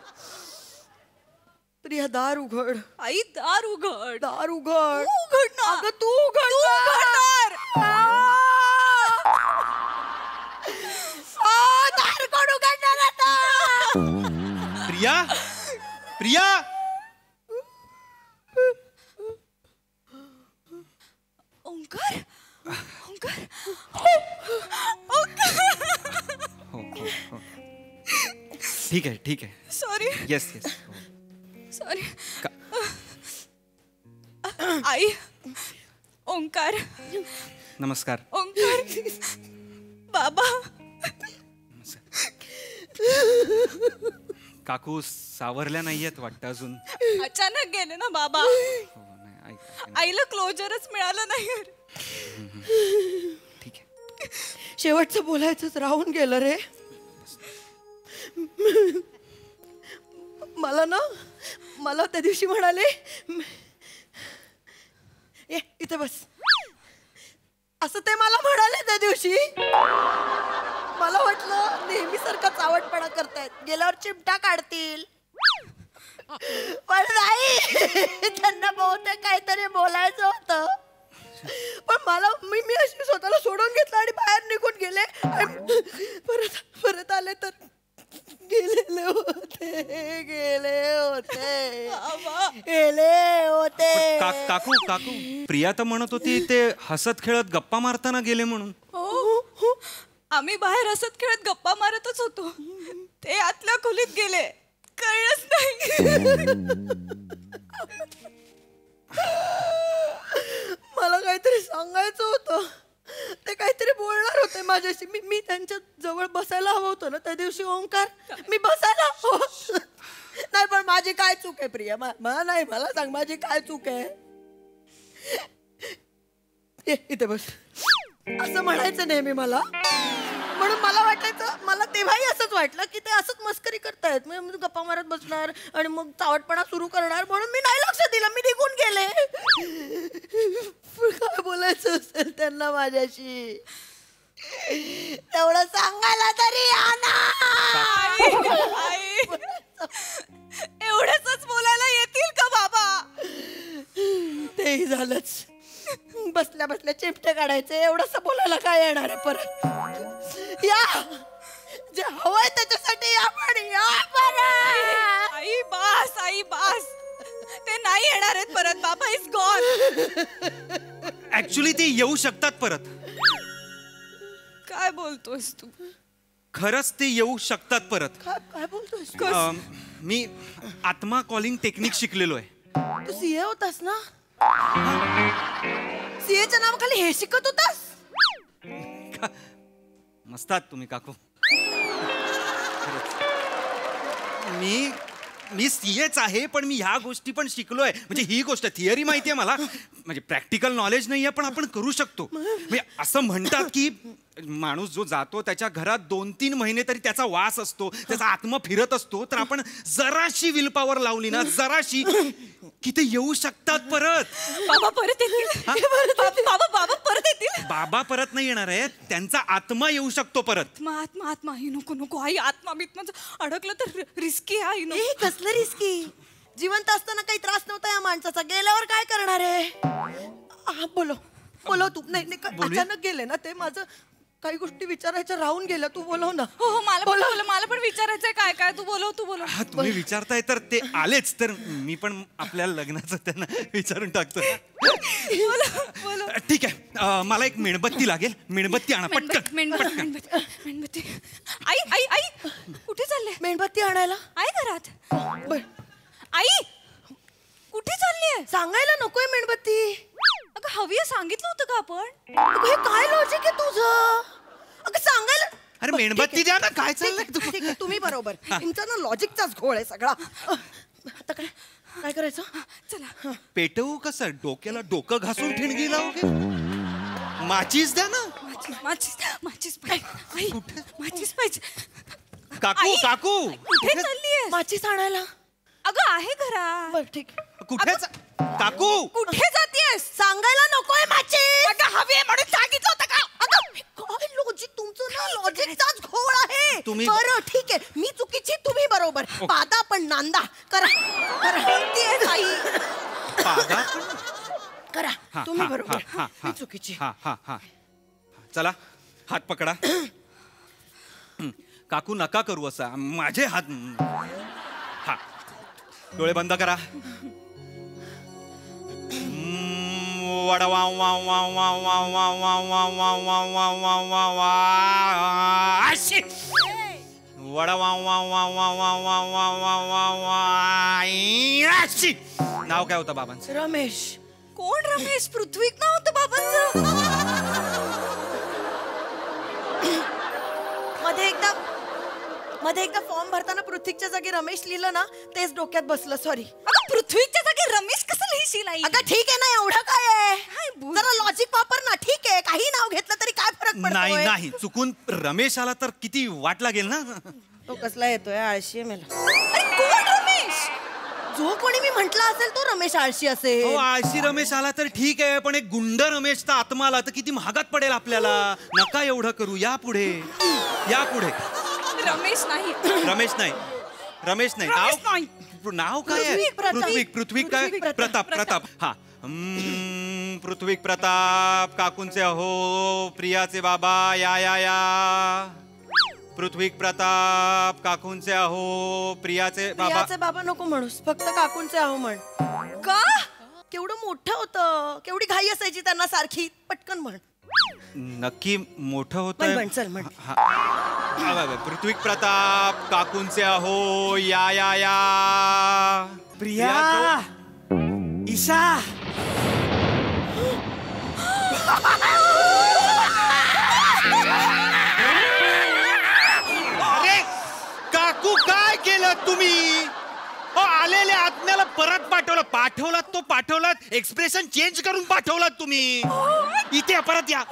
प्रिया दार उघड. आई दार उघड. दार उघड. तू उघड ना. अगं तू उघड. तू उघड दार. दार कोण उघडणार आता. प्रिया प्रिया ओंकार ओंकार ठीक आहे सॉरी. Yes sorry. आई ओंकार नमस्कार. ओंकार बाबा. काकू सावरल्या नाहीयेत वाटतं अजून. अचानक गेले ना बाबा. आईला क्लोजरच मिळालं नाही. ठीक आहे शेवटचं बोलायचंच राहून गेलं रे. मला त्या दिवशी म्हणाले ये इथे बस असं ते मला म्हणाले त्या दिवशी. मला वाटलं नेहमीसारखा चावटपणा करतायत गेल्यावर चिमटा काढतील पण नाही त्यांना बहुतेक काहीतरी बोलायचं होतं पण मला मी अशी स्वतःला सोडून घेतलं आणि बाहेर निघून गेले. परत आले तर गेले होते. काकू प्रिया तर म्हणत होती ते हसत खेळत गप्पा मारताना गेले म्हणून. हो आम्ही बाहेर हसत खेळत गप्पा मारतच होतो ते आतल्या खोलीत गेले कळलंच नाही. मला काहीतरी सांगायचं होतं ते काहीतरी बोलणार होते माझ्याशी. मी त्यांच्या जवळ बसायला हवं होतं ना त्या दिवशी. ओंकार मी बसायला हवं नाही पण माझी काय चूक आहे प्रिया. मला सांग माझी काय चूक आहे. इथे बस असं म्हणायचं नेहमी मला म्हणून मला वाटायचं मला तेव्हाही असंच वाटलं की ते असंच मस्करी करतायत. मी गप्पा मारत बसणार आणि मग चावटपणा सुरू करणार म्हणून मी नाही लक्ष दिलं. मी निघून गेले. काय बोलायचं असेल त्यांना माझ्याशी तेवढं सांगायला तरी एवढंच बोलायला येतील का बाबा. तेही झालंच. बसल्या बसल्या चिमटे काढायचे एवढंच बोलायला काय येणार आहे परत. या जे हवंय त्याच्यासाठी आई बास ते नाही येणार आहेत परत. बाबा इज गॉन. ऍक्च्युली ते येऊ शकतात परत. काय बोलतोयस तू. खरंच ते येऊ शकतात परत. काय बोलतोयस. मी आत्मा कॉलिंग टेक्निक शिकलेलो आहे. तू सीए होतास ना. सीएच्या नावाखाली हे शिकत होतास. मस्तात तुम्ही काकू. मी सीएच आहे, पण मी ह्या गोष्टी पण शिकलोय. म्हणजे ही गोष्ट थिअरी माहितीये मला, म्हणजे प्रॅक्टिकल नॉलेज नाहीये, पण आपण करू शकतो. म्हणजे असं म्हणतात की माणूस जो जातो त्याच्या घरात 2-3 महिने तरी त्याचा वास असतो, त्याचा आत्मा फिरत असतो. तर आपण जराशी विल पॉवर लावली ना, जराशी, की ते येऊ शकतात परत. बाबा परत येतील. बाबा परत येतील. बाबा परत नाही येणार आहे, त्यांचा आत्मा येऊ शकतो परत. आत्मा ही नको आई. आत्मा अडकलं तर रिस्की आहे. हे कसलं रिस्की? जिवंत असताना काही त्रास नव्हता या माणसाचा, गेल्यावर काय करणार आहे? बोलव तू. नाही अचानक गेले ना ते, माझं काही गोष्टी विचारायच्या राहून गेल्या. तू बोलव ना. हो मला पण विचारायचंय. काय तू बोलव. तुम्ही विचारताय तर ते आलेच, तर मी पण आपल्या लग्नाचं त्यांना विचारून टाकतो. ठीक आहे, मला एक मेणबत्ती लागेल. मेणबत्ती आणा पटकन. मेणबत्ती. आई कुठे चालले? मेणबत्ती आणायला आई घरात. आई कुठे चालली? सांगायला नकोय मेणबत्ती. अगं हवी सांगितलं होतं का आपण? हे काय लॉजिक आहे तुझं? अगं सांगायला. अरे मेणबत्ती द्या ना. काय चाललंय? तुम्ही बरोबर. तुमचा ना लॉजिकचाच घोळ आहे सगळा. आता काय करायचं? चला पेटवू कसं? डोक्याला डोकं घासून ठिणगी लावू? माचीस द्या ना. माचीस पाहिजे. काकू कुठे चाललीये? माचीस आणायला. अगं आहे घरात. बरं ठीक. कुठे काकू कुठे जातेस? सांगायला नकोय माचीस. अगं हवी आहे म्हणून सांगितलं होतं का? काय लॉजिक तुमचं ना, लॉजिकचाच घोळ आहे. तुम्ही- बरं ठीक आहे, मी चुकीची, तुम्ही बरोबर. पादा पण नांदा. करा. तुम्ही बरोबर, मी चुकीची. चला हात पकडा. काकू नका करू असा. माझे हात. हा, डोळे बंद करा. वडा वा वा वा वा वा वा वा वा वा वा वा वा वा वा. वडा वा वा वा वा वा वा वा वा वा वा. नाव काय होतं बाबांचं? रमेश. कोण रमेश? पृथ्वीक नाव होतं बाबांचं. मध्ये एकदा फॉर्म भरताना पृथ्वीच्या जागी रमेश लिहिलं ना, तेच डोक्यात बसलं. सॉरी. अगं पृथ्वीच्या जागी रमेश कसं लिहिशील आई? अगं ठीक आहे ना, एवढं काय आहे? जरा लॉजिक वापर ना. ठीक आहे, काही नाव घेतलं तरी काय फरक पडतोय? नाही, चुकून रमेश आला तर किती वाट लागेल ना. तो कसला येतोय? आळशी आहे मेला. अरे कोण रमेश? जो कोणी मी म्हंटला असेल तो रमेश आळशी असेल. आळशी रमेश आला तर ठीक आहे, पण एक गुंड रमेशचा आत्मा आला तर किती महागात पडेल आपल्याला. नका एवढं करू. या पुढे. रमेश नाही. नाव काय आहे? पृथ्वी काय? प्रताप. हा, पृथ्वी प्रताप. काकूंचे अहो, प्रियाचे बाबा. या. पृथ्वी प्रताप. काकूंचे अहो, प्रियाचे बाबा नको म्हणूस, फक्त काकूंचे अहो म्हण. का? केवढं मोठं होतं, केवढी घाई असायची त्यांना सारखी. पटकन म्हण. नक्की मोठं होतं. चल म्हण. पृथ्वी प्रताप. काकूंचे अहो, या. प्रिया. ईशा. अरे काकू, काय केलं तुम्ही? आलेल्या आत्म्याला परत पाठवलात. एक्सप्रेशन चेंज करून पाठवलात तुम्ही. इथे परत या.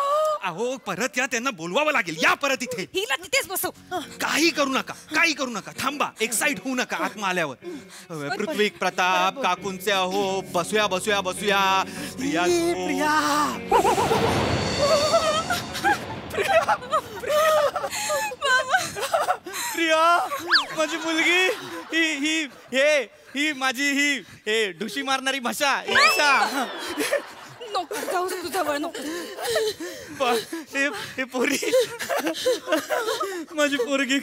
अहो परत या, त्यांना बोलवावं लागेल. या परत इथे. हिला तिथेच बसव. काही करू नका. थांबा. एक्साइट होऊ नका आत्मा आल्यावर. पृथ्वी प्रताप. काकूंचे अहो. बसूया. प्रिया, माझी मुलगी. ही माझी ढुशी मारणारी भाषा. नको जाऊस तुझ्यावर. नको. हे पोरी. माझी पोरगी.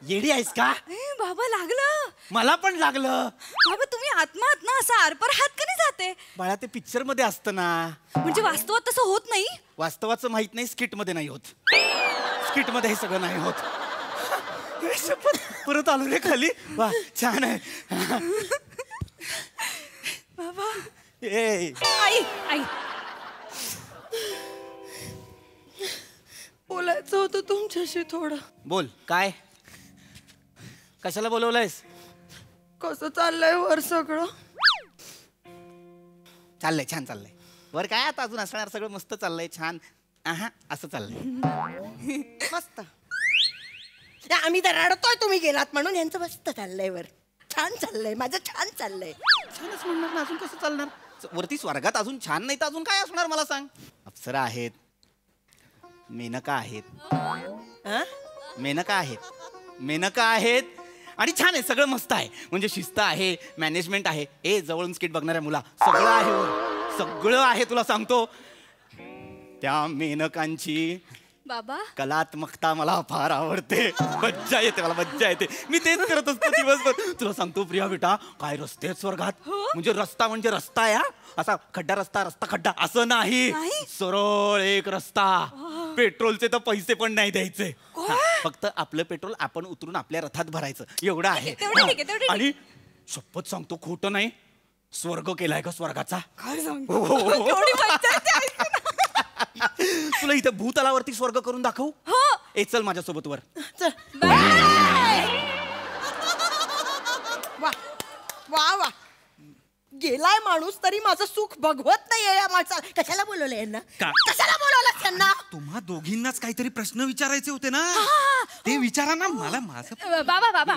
येडी आहेस का? बाबा लागलं. मला पण लागलं. बाबा तुम्ही आत्मा आहात ना, असा आरपार हात का नाही जाते? बाळा, ते पिक्चर मध्ये असतं ना. म्हणजे वास्तवात तसं होत नाही? वास्तवाचं माहित नाही, स्किट मध्ये नाही होत. स्किट मध्ये हे सगळं नाही होत. परत आलो रे खाली. वा, छान आहे. बाबा. आई. बोलायचं होतं तुमच्याशी थोडं. बोल काय, कशाला बोलवलंयस? कसं चाललंय वर सगळं? चाललंय, छान चाललंय. वर काय आता अजून असणार, सगळं मस्त चाललंय, छान. असं चाललंय. मस्त. आम्ही तर रडतोय तुम्ही गेलात म्हणून. यांचं मस्त चाललंय वर. छान चाललंय, माझं छान चाललंय. छानच म्हणणार ना, अजून कसं चालणार? वरती स्वर्गात अजून छान नाही तर अजून काय असणार मला सांग? अप्सरा आहेत, मेनका आहेत, मेनका आहेत आणि छान आहे, सगळं मस्त आहे. म्हणजे शिस्त आहे, मॅनेजमेंट आहे. जवळून स्किट बघणाऱ्या मुला सगळं आहे वर, सगळं आहे. तुला सांगतो त्या मेनकांची बाबा कलात्मकता मला फार आवडते. मज्जा येते, मला मज्जा येते. मी तेच करत असतो दिवसभर. तुला सांगतो प्रिया बेटा, काय रस्ते आहेत स्वर्गात. म्हणजे रस्ता म्हणजे रस्ता आहे, असा खड्डा रस्ता, रस्ता खड्डा असं नाही. सरळ एक रस्ता. पेट्रोलचे तर पैसे पण नाही द्यायचे. फक्त आपलं पेट्रोल आपण उतरून आपल्या रथात भरायचं, एवढं आहे. आणि शपथ सांगतो, खोटं नाही, स्वर्ग केलाय का स्वर्गाचा. तुला इथे भूतलावरती स्वर्ग करून दाखवू? चल माझ्यासोबत वर. वा वा, गेलाय माणूस तरी माझं सुख बघवत नाहीये या माणसाला. कशाला बोलवलं यांना? कशाला बोलवलं त्यांना? तुम्हा दोघींनाच काहीतरी प्रश्न विचारायचे होते ना, ते विचारा ना मला. माझं बाबा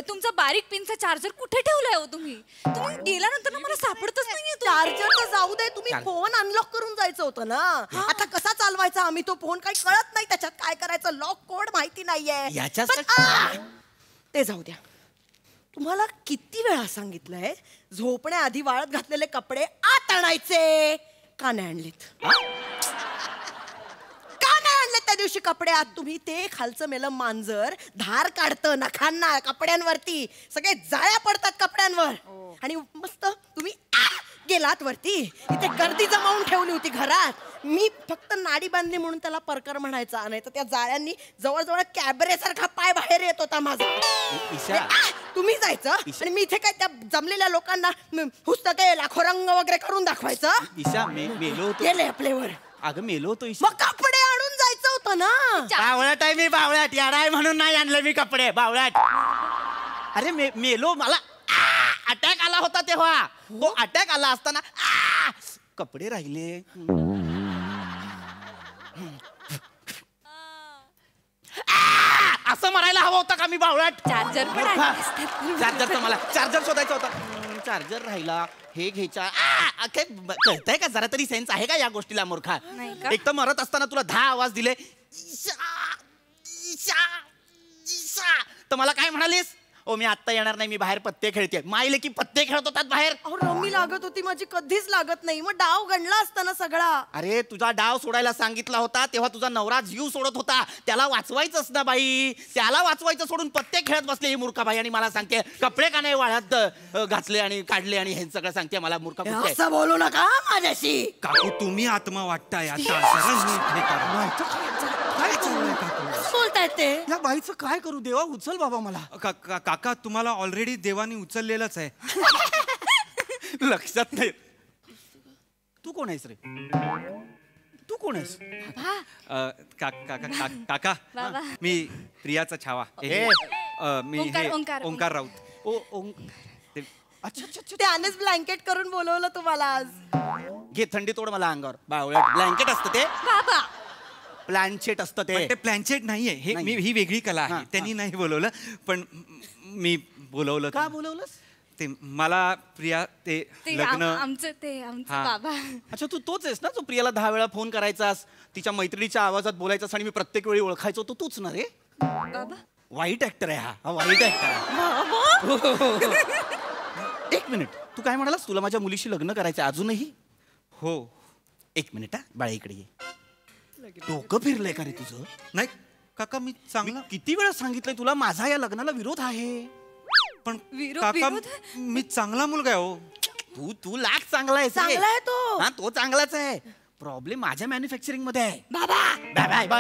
तुमचा बारीक पिनचा चार्जर कुठे ठेवलाय हो तुम्ही? तुम्ही गेल्यानंतर ना मला सापडतच नाहीये. चार्जर तर जाऊ दे, तुम्ही फोन अनलॉक करून जायचं होतं ना. आता कसा चालवायचा आम्ही तो फोन? काही कळत नाही त्याच्यात काय करायचं, लॉक कोड माहिती नाहीये. ते जाऊ द्या. तुम्हाला किती वेळा सांगितलंय झोपण्याआधी वाळत घातलेले कपडे आत आणायचे? का नाही आणलेत? का नाही आणलेत त्या दिवशी कपडे आत? तुम्ही ते खालचं मेलं मांजर धार काढतं नखांना कपड्यांवरती, सगळे जाळ्या पडतात कपड्यांवर. आणि मस्त तुम्ही गेलात वरती, इथे गर्दी जमावून ठेवली होती घरात. मी फक्त नाडी बांधली म्हणून त्याला परकर म्हणायचा, नाही तर त्या जाळ्यांनी जवळजवळ कॅबरे सारखा पाय बाहेर येत होता माझा. तुम्ही जायचं आणि मी इथे काय त्या जमलेल्या लोकांना पुस्तके लाखोरंग वगैरे करून दाखवायचं. मेलो होतो. गेले आपल्यावर. अगं मेलो होतो. मग कपडे आणून जायचं होतं ना. बावळ्यात आहे मी, बावळ्यात. याडाय म्हणून नाही आणलं मी कपडे, बावळ्यात. अरे मेलो, मला अटॅक आला होता तेव्हा. तो अटॅक आला असताना कपडे राहिले. असं मरायला हवं होतं का मी, बावळ्यात? चार्जर चार्जर मला चार्जर शोधायचा होता. चार्जर राहिला, हे घ्यायचा. कळतंय का, जरा तरी सेन्स आहे का या गोष्टीला मूर्खा? एक तर मरत असताना तुला 10 आवाज दिले, तर मला काय म्हणालीस? मी आत्ता येणार नाही, मी बाहेर पत्ते खेळते. मायले की पत्ते खेळत होतात बाहेर. रमी लागत होती माझी, कधीच लागत नाही. मग डाव गणला असता ना सगळा. अरे तुझा डाव सोडायला सांगितला होता तेव्हा तुझा नवरा जीव सोडत होता. त्याला वाचवायचंच ना बाई, त्याला वाचवायचं सोडून पत्ते खेळत बसले ही मूर्खा बाई. आणि मला सांगते कपडे का नाही वाळ्यात घातले आणि काढले आणि हे सगळं सांगते मला. मूर्खा असं बोलू नका माझ्याशी. काकू तुम्ही आत्मा वाटताय आता. काय चाललंय काकू? बोलतायत ते. या बाईचं काय करू? देवा उचल बाबा मला. काका तुम्हाला ऑलरेडी देवाने उचललेलंच आहे. लक्षात नाही. तू कोण आहेस रे? तू कोण आहेस? काका मी प्रियाचा छावा. मी ओंकार राऊत. अच्छा, त्यानेच ब्लँकेट करून बोलवलं तुम्हाला आज. घे थंडी तोड मला अंगावर. बावळ्यात ब्लँकेट असतं ते, प्लॅनचेट असतं ते. प्लॅनचेट नाहीये हे, ही वेगळी कला आहे. त्यांनी नाही बोलवलं पण मी बोलवलं. का बोलवलंस? ते मला प्रिया ते लग्न आमचं बाबा. अच्छा तू तोच आहेस ना जो प्रियाला 10 वेळा फोन करायचास, तिच्या मैत्रिणीच्या आवाजात बोलायचास आणि मी प्रत्येक वेळी ओळखायचो. तो तूच ना रे? बाबा वाईट ऍक्टर आहे हा वाईट ऍक्टर आहे. एक मिनिट, तू काय म्हणालास? तुला माझ्या मुलीशी लग्न करायचं अजूनही? हो. एक मिनिट हा, बाळा इकडे ये. डोकं फिरलंय का रे तुझं? नाही काका, मी चांगला किती वेळा सांगितलंय तुला माझा या लग्नाला विरोध आहे. पण काका मी चांगला मुलगा आहे हो. तू लाख चांगला आहे. चांगला आहे तो. हा तो चांगलाच आहे. प्रॉब्लेम माझ्या मॅन्युफॅक्चरिंग मध्ये आहे. बाबा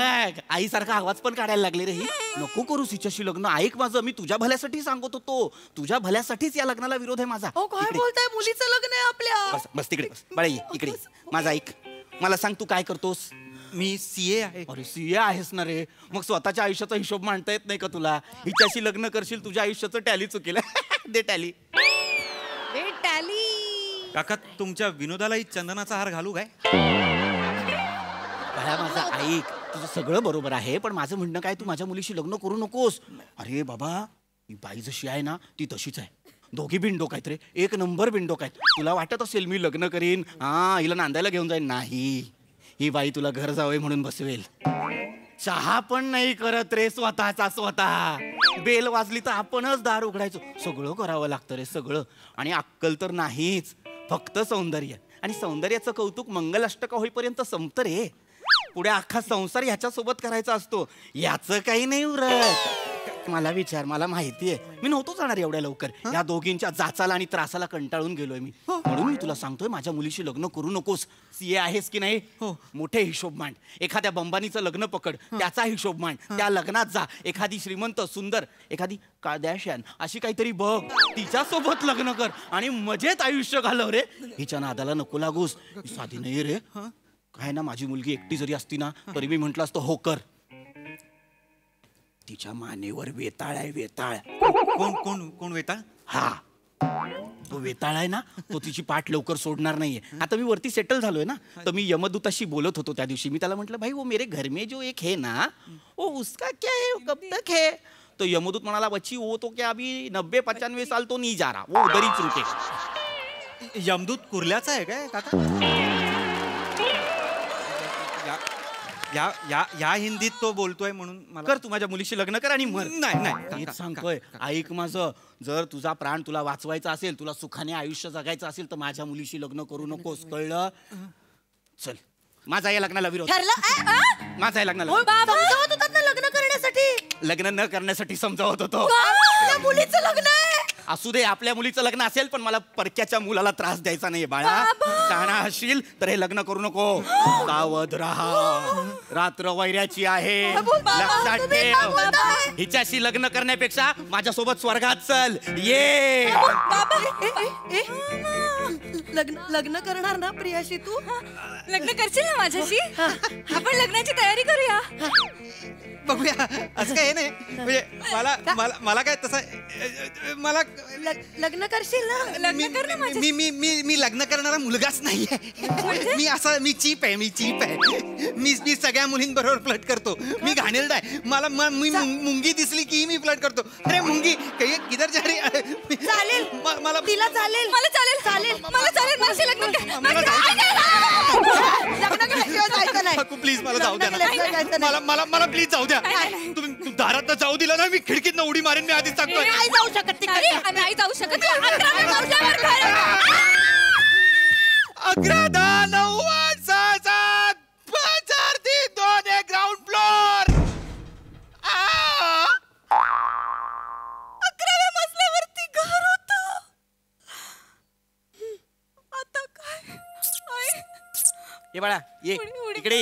आई सारखा आवाज पण काढायला लागले रे ही. नको करूस हिच्याशी लग्न. ऐक माझं, मी तुझ्या भल्यासाठी सांगत होतो. तुझ्या भल्यासाठीच या लग्नाला विरोध आहे माझा. काय बोलताय? मुलीचं लग्न आहे आपल्या. बस तिकडे बस. बाळा ये इकडे. माझा ऐक, मला सांग तू काय करतोस? मी सीए आहे. अरे सीए आहेस ना रे, मग स्वतःच्या आयुष्याचा हिशोब मांडता येत नाही का तुला? हिच्याशी लग्न करशील, तुझ्या आयुष्याचं टॅली चुकेल. दे टॅली. काका तुमच्या विनोदालाही चंदनाचा हार घालू काय? बाळा माझा ऐक, तुझं सगळं बरोबर आहे, पण माझं म्हणणं काय, तू माझ्या मुलीशी लग्न करू नकोस. अरे बाबा, ही बाई जशी आहे ना ती तशीच आहे. दोघी बिनडोक आहेत रे, एक नंबर बिनडोक आहेत. तुला वाटत असेल मी लग्न करीन, हिला नांदायला घेऊन जाईन. नाही, ही बाई तुला घर जावं म्हणून बसवेल. चहा पण नाही करत रे स्वतःचा स्वतः. बेल वाजली तर आपणच दार उघडायचो. सगळं करावं लागतं रे, सगळं. आणि अक्कल तर नाहीच, फक्त सौंदर्य. आणि सौंदर्याचं कौतुक मंगलाष्टका होईपर्यंत संपतं रे. पुढे अख्खा संसार ह्याच्यासोबत करायचा असतो. याचं काही नाही उरत. मला विचार, मला माहिती आहे, मी नव्हतो जाणार एवढ्या लवकर. या दोघींच्या जाचाला आणि त्रासाला कंटाळून गेलोय मी. म्हणून मी तुला सांगतोय, माझ्या मुलीशी लग्न करू नकोस. सीए आहेस की नाही, मोठे हिशोब मांड. एखाद्या बंबानीचं लग्न पकड, त्याचा हिशोब मांड. त्या लग्नात जा. एखादी श्रीमंत सुंदर, एखादी कार्दाशियन अशी काहीतरी बघ, तिच्यासोबत लग्न कर आणि मजेत आयुष्य घालव रे. हिच्या नादाला नको लागूस. साधी नाही रे. काय ना, माझी मुलगी एकटी जरी असती ना तरी मी म्हंटलं असतं हो कर. तिच्या मानेवर वेताळ आहे, वेताळ. कोण कोण कोण वेताळ? हा, तो वेताळ आहे ना, तो तिची पाठ लवकर सोडणार नाहीये. आता मी वरती सेटल झालोय ना, तर मी यमदूताशी बोलत होतो त्या दिवशी. मी त्याला म्हटलं, भाई वो मेरे घर में जो एक है ना, वो उसका क्या है, वो कब तक है? तो यमदूत म्हणाला, बच्ची वो तो क्या अभी 90-95 साल तो नहीं जा रहा, वो उधर ही रुके. यमदूत कुर्ल्याचा आहे काय काका? या हिंदीत तो बोलतोय म्हणून मला. कर, तू माझ्या मुलीशी लग्न कर आणि मर. नाही सांगतोय, ऐक माझं. जर तुझा प्राण तुला वाचवायचा असेल, तुला सुखाने आयुष्य जगायचं असेल, तर माझ्या मुलीशी लग्न करू नकोस, कळलं? चल, माझा या लग्नाला विरोध. माझा या लग्नाला समजावत होतात ना लग्न करण्यासाठी. लग्न न करण्यासाठी समजावत होतो. आपल्या मुलीचं लग्न आहे. असू दे, आपल्या मुलीचं लग्न असेल, पण मला परक्याच्या मुलाला त्रास द्यायचा नाही बाळा. शहाणा असशील तर हे लग्न करू नको. सावध राहा, रात्र वैऱ्याची आहे, लक्षात ठेव. हिच्याशी लग्न करण्यापेक्षा माझ्यासोबत स्वर्गात चल. ये लग्न करणार ना प्रियाशी तू? लग्न करशील ना माझ्याशी? आपण लग्नाची तयारी करूया. बघूया. असं काय नाही, म्हणजे मला काय तसं, मला लग्न करशील ना? लग्न कर ना माझ्याशी. मी लग्न करणारा मुलगाच नाहीये. मी चीप आहे. मी सगळ्या मुलींबरोबर फ्लर्ट करतो. मी घाणेरडा आहे. मला मी मुंगी दिसली की मी फ्लर्ट करतो. अरे मुंगी किधर जा रही? चालेल मला तिला चालेल. मला चालेल. माझ्याशी लग्न कर. लग्न केल्याशिवाय जायचं नाही. प्लीज मला जाऊ द्या. मला प्लीज जाऊ द्या. तुम्ही दारात जाऊ दिला ना, मी खिडकीत उडी मारेन. मी आधीच सांगतोय. नाही जाऊ शकत तिकडे. नाही जाऊ शकत. 11, 10, 9, 8, 6, 7, 5, 4, 3, 2, 1 ग्राउंड फ्लोर. 11व्या मजल्यावरती घर होतं. आता काय? ये बाळा, ये इकडे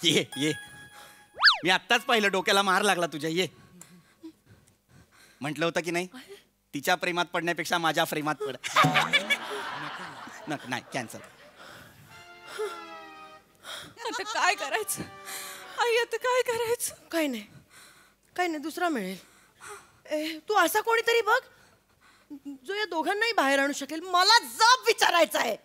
ये. मी आत्ताच पाहिलं, डोक्याला मार लागला तुझ्या. ये, म्हटलं होतं की नाही, तिच्या प्रेमात पडण्यापेक्षा माझ्या प्रेमात पड. नाही, कॅन्सल. आता काय करायचं आई? आता काय करायचं? काही नाही, दुसरा मिळेल. तू असा कोणीतरी बघ जो या दोघांनाही बाहेर आणू शकेल. मला जब विचारायचा आहे.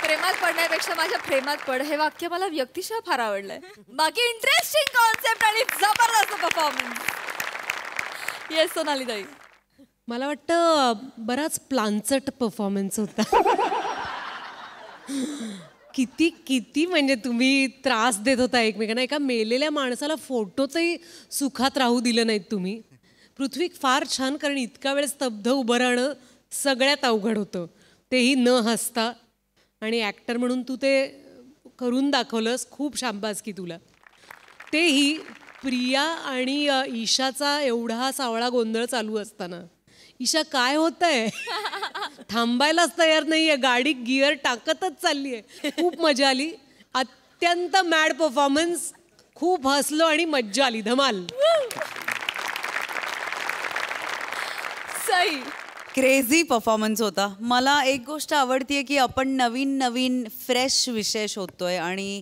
प्रेमात पडण्यापेक्षा माझ्या प्रेमात पड, हे वाक्य मला व्यक्तिशः फार आवडलंय. बाकी इंटरेस्टिंग कॉन्सेप्ट आणि जबरदस्त परफॉर्मन्स. येस सोनाली ताई. मला वाटतं बराच प्लांचट परफॉर्मन्स होता. किती म्हणजे तुम्ही त्रास देत होता एकमेकांना. एका मेलेल्या माणसाला फोटोतही सुखात राहू दिलं नाहीत तुम्ही. पृथ्वी फार छान, कारण इतका वेळ स्तब्ध उभं राहणं सगळ्यात अवघड होतं, तेही न हसता. आणि ॲक्टर म्हणून तू ते करून दाखवलंस. खूप शाबासकी तुला. तेही प्रिया आणि ईशाचा एवढा सावळा गोंधळ चालू असताना. ईशा काय होतंय? थांबायलाच तयार नाहीये, गाडी गिअर टाकतच चालली आहे. खूप मजा आली. अत्यंत मॅड परफॉर्मन्स. खूप हसलो आणि मज्जा आली. धमाल. सई क्रेझी परफॉर्मन्स होता. मला एक गोष्ट आवडतीये की आपण नवीन नवीन फ्रेश विषय शोधतोय आणि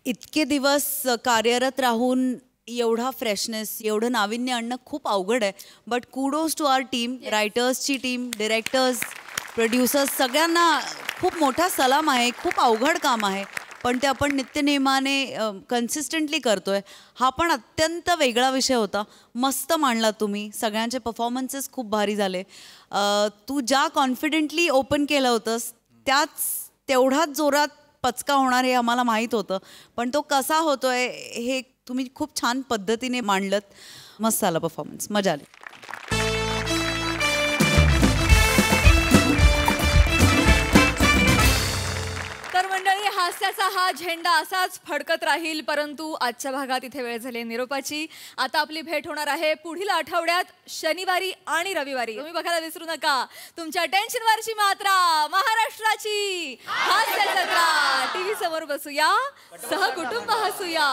इतके दिवस कार्यरत राहून एवढा फ्रेशनेस एवढं नाविन्य आणणं खूप अवघड आहे. But kudos to our team, रायटर्सची टीम, डिरेक्टर्स, प्रोड्युसर्स, सगळ्यांना खूप मोठा सलाम आहे. खूप अवघड काम आहे पण ते आपण नित्यनेमाने कन्सिस्टंटली करतोय. हा पण अत्यंत वेगळा विषय होता. मस्त मांडला तुम्ही. सगळ्यांचे परफॉर्मन्सेस खूप भारी झाले. तू ज्या कॉन्फिडेंटली ओपन केलं होतंस तेवढाच जोरात पचका होणार हे आम्हाला माहीत होतं. पण तो कसा होतोय हे तुम्ही खूप छान पद्धतीने मांडलत. मस्त झाला परफॉर्मन्स. मजा आली. तर मंडळी, हास्याचा हा झेंडा असाच फडकत राहील. परंतु आजच्या भागात इथे वेळ झाली निरोपाची. आता आपली भेट होणार आहे पुढील आठवड्यात शनिवारी आणि रविवारी. तुम्ही बघायला विसरू नका तुमच्या टेन्शनवरची मात्रा, महाराष्ट्राची हास्य जत्रा. टीव्ही समोर बसूया, सहकुटुंब हसूया.